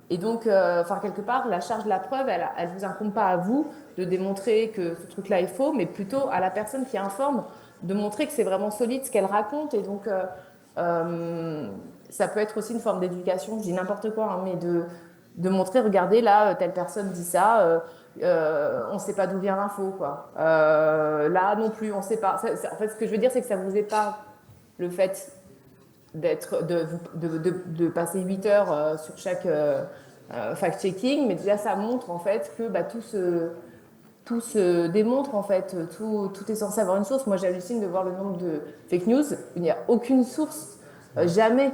Et donc, enfin, quelque part, la charge de la preuve, elle vous incombe pas à vous de démontrer que ce truc-là est faux, mais plutôt à la personne qui informe de montrer que c'est vraiment solide ce qu'elle raconte. Et donc, ça peut être aussi une forme d'éducation, je dis n'importe quoi, hein, mais de montrer, regardez, là, telle personne dit ça, on ne sait pas d'où vient l'info, quoi. Là non plus, on ne sait pas. En fait, ce que je veux dire, c'est que ça vous épargne le fait de passer 8 heures sur chaque fact-checking, mais déjà ça montre en fait que bah, tout se démontre en fait, tout est censé avoir une source. Moi j'hallucine de voir le nombre de fake news, il n'y a aucune source, jamais.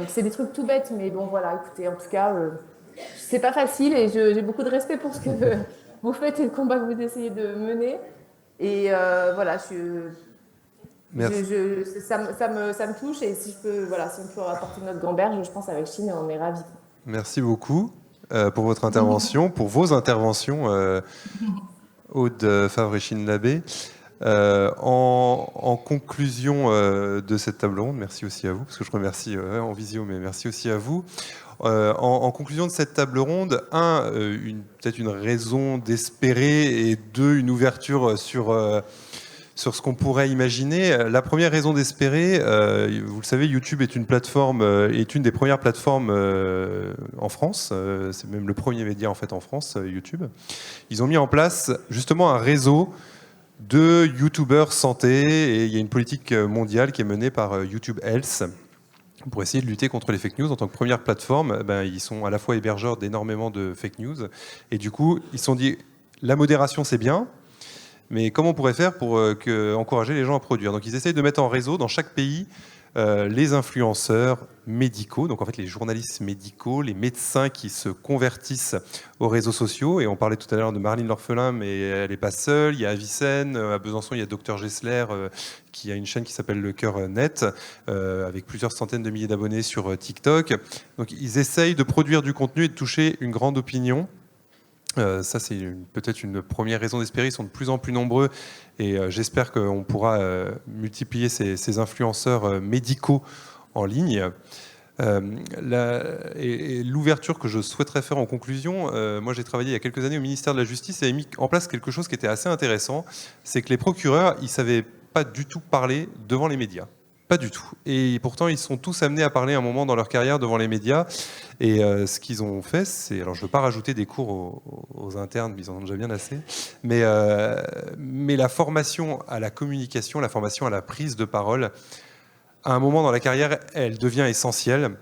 C'est des trucs tout bêtes, mais bon voilà, écoutez, en tout cas, c'est pas facile et j'ai beaucoup de respect pour ce que vous faites et le combat que vous essayez de mener. Et voilà, merci. ça me touche et si on peut apporter notre gamberge, je pense avec Chine, on est ravis. Merci beaucoup pour votre intervention, pour vos interventions, Aude Favre et Chine Labbé. En conclusion de cette table ronde, merci aussi à vous, parce que je remercie en visio, mais merci aussi à vous. En conclusion de cette table ronde, peut-être une raison d'espérer et deux, une ouverture sur ce qu'on pourrait imaginer. La première raison d'espérer, vous le savez, YouTube est une des premières plateformes en France. C'est même le premier média en fait en France, YouTube. Ils ont mis en place justement un réseau de YouTubeurs santé et il y a une politique mondiale qui est menée par YouTube Health pour essayer de lutter contre les fake news. En tant que première plateforme, ils sont à la fois hébergeurs d'énormément de fake news et du coup, ils se sont dit la modération c'est bien, mais comment on pourrait faire pour encourager les gens à produire? Donc ils essayent de mettre en réseau dans chaque pays les influenceurs médicaux, donc en fait les journalistes médicaux, les médecins qui se convertissent aux réseaux sociaux. Et on parlait tout à l'heure de Marlene L'Orphelin, mais elle n'est pas seule. Il y a Avicenne, à Besançon, il y a Dr Gessler, qui a une chaîne qui s'appelle Le Cœur Net, avec plusieurs centaines de milliers d'abonnés sur TikTok. Donc ils essayent de produire du contenu et de toucher une grande opinion. Ça, c'est peut-être une première raison d'espérer. Ils sont de plus en plus nombreux et j'espère qu'on pourra multiplier ces influenceurs médicaux en ligne. Et l'ouverture que je souhaiterais faire en conclusion, moi j'ai travaillé il y a quelques années au ministère de la Justice et j'ai mis en place quelque chose qui était assez intéressant, c'est que les procureurs, ils ne savaient pas du tout parler devant les médias. Pas du tout. Et pourtant, ils sont tous amenés à parler à un moment dans leur carrière devant les médias. Et ce qu'ils ont fait, c'est... Alors, je ne veux pas rajouter des cours aux internes, ils en ont déjà bien assez. Mais la formation à la communication, la formation à la prise de parole, à un moment dans la carrière, elle devient essentielle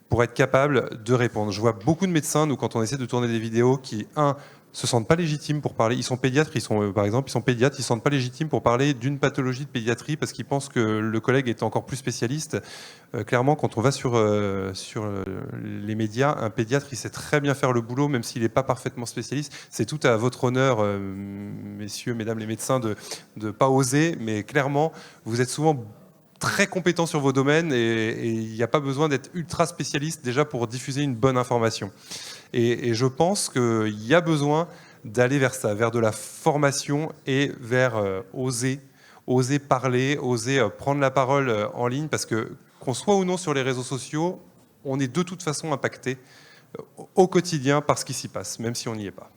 pour être capable de répondre. Je vois beaucoup de médecins, nous, quand on essaie de tourner des vidéos, qui, se sentent pas légitimes pour parler. Ils sont pédiatres, par exemple, ils sont pédiatres, ils se sentent pas légitimes pour parler d'une pathologie de pédiatrie parce qu'ils pensent que le collègue est encore plus spécialiste. Clairement, quand on va sur les médias, un pédiatre, il sait très bien faire le boulot, même s'il n'est pas parfaitement spécialiste. C'est tout à votre honneur, messieurs, mesdames les médecins, de pas oser, mais clairement, vous êtes souvent très compétents sur vos domaines et il n'y a pas besoin d'être ultra spécialiste déjà pour diffuser une bonne information. Et je pense qu'il y a besoin d'aller vers ça, vers de la formation et vers oser parler, oser prendre la parole en ligne, parce que qu'on soit ou non sur les réseaux sociaux, on est de toute façon impacté au quotidien par ce qui s'y passe, même si on n'y est pas.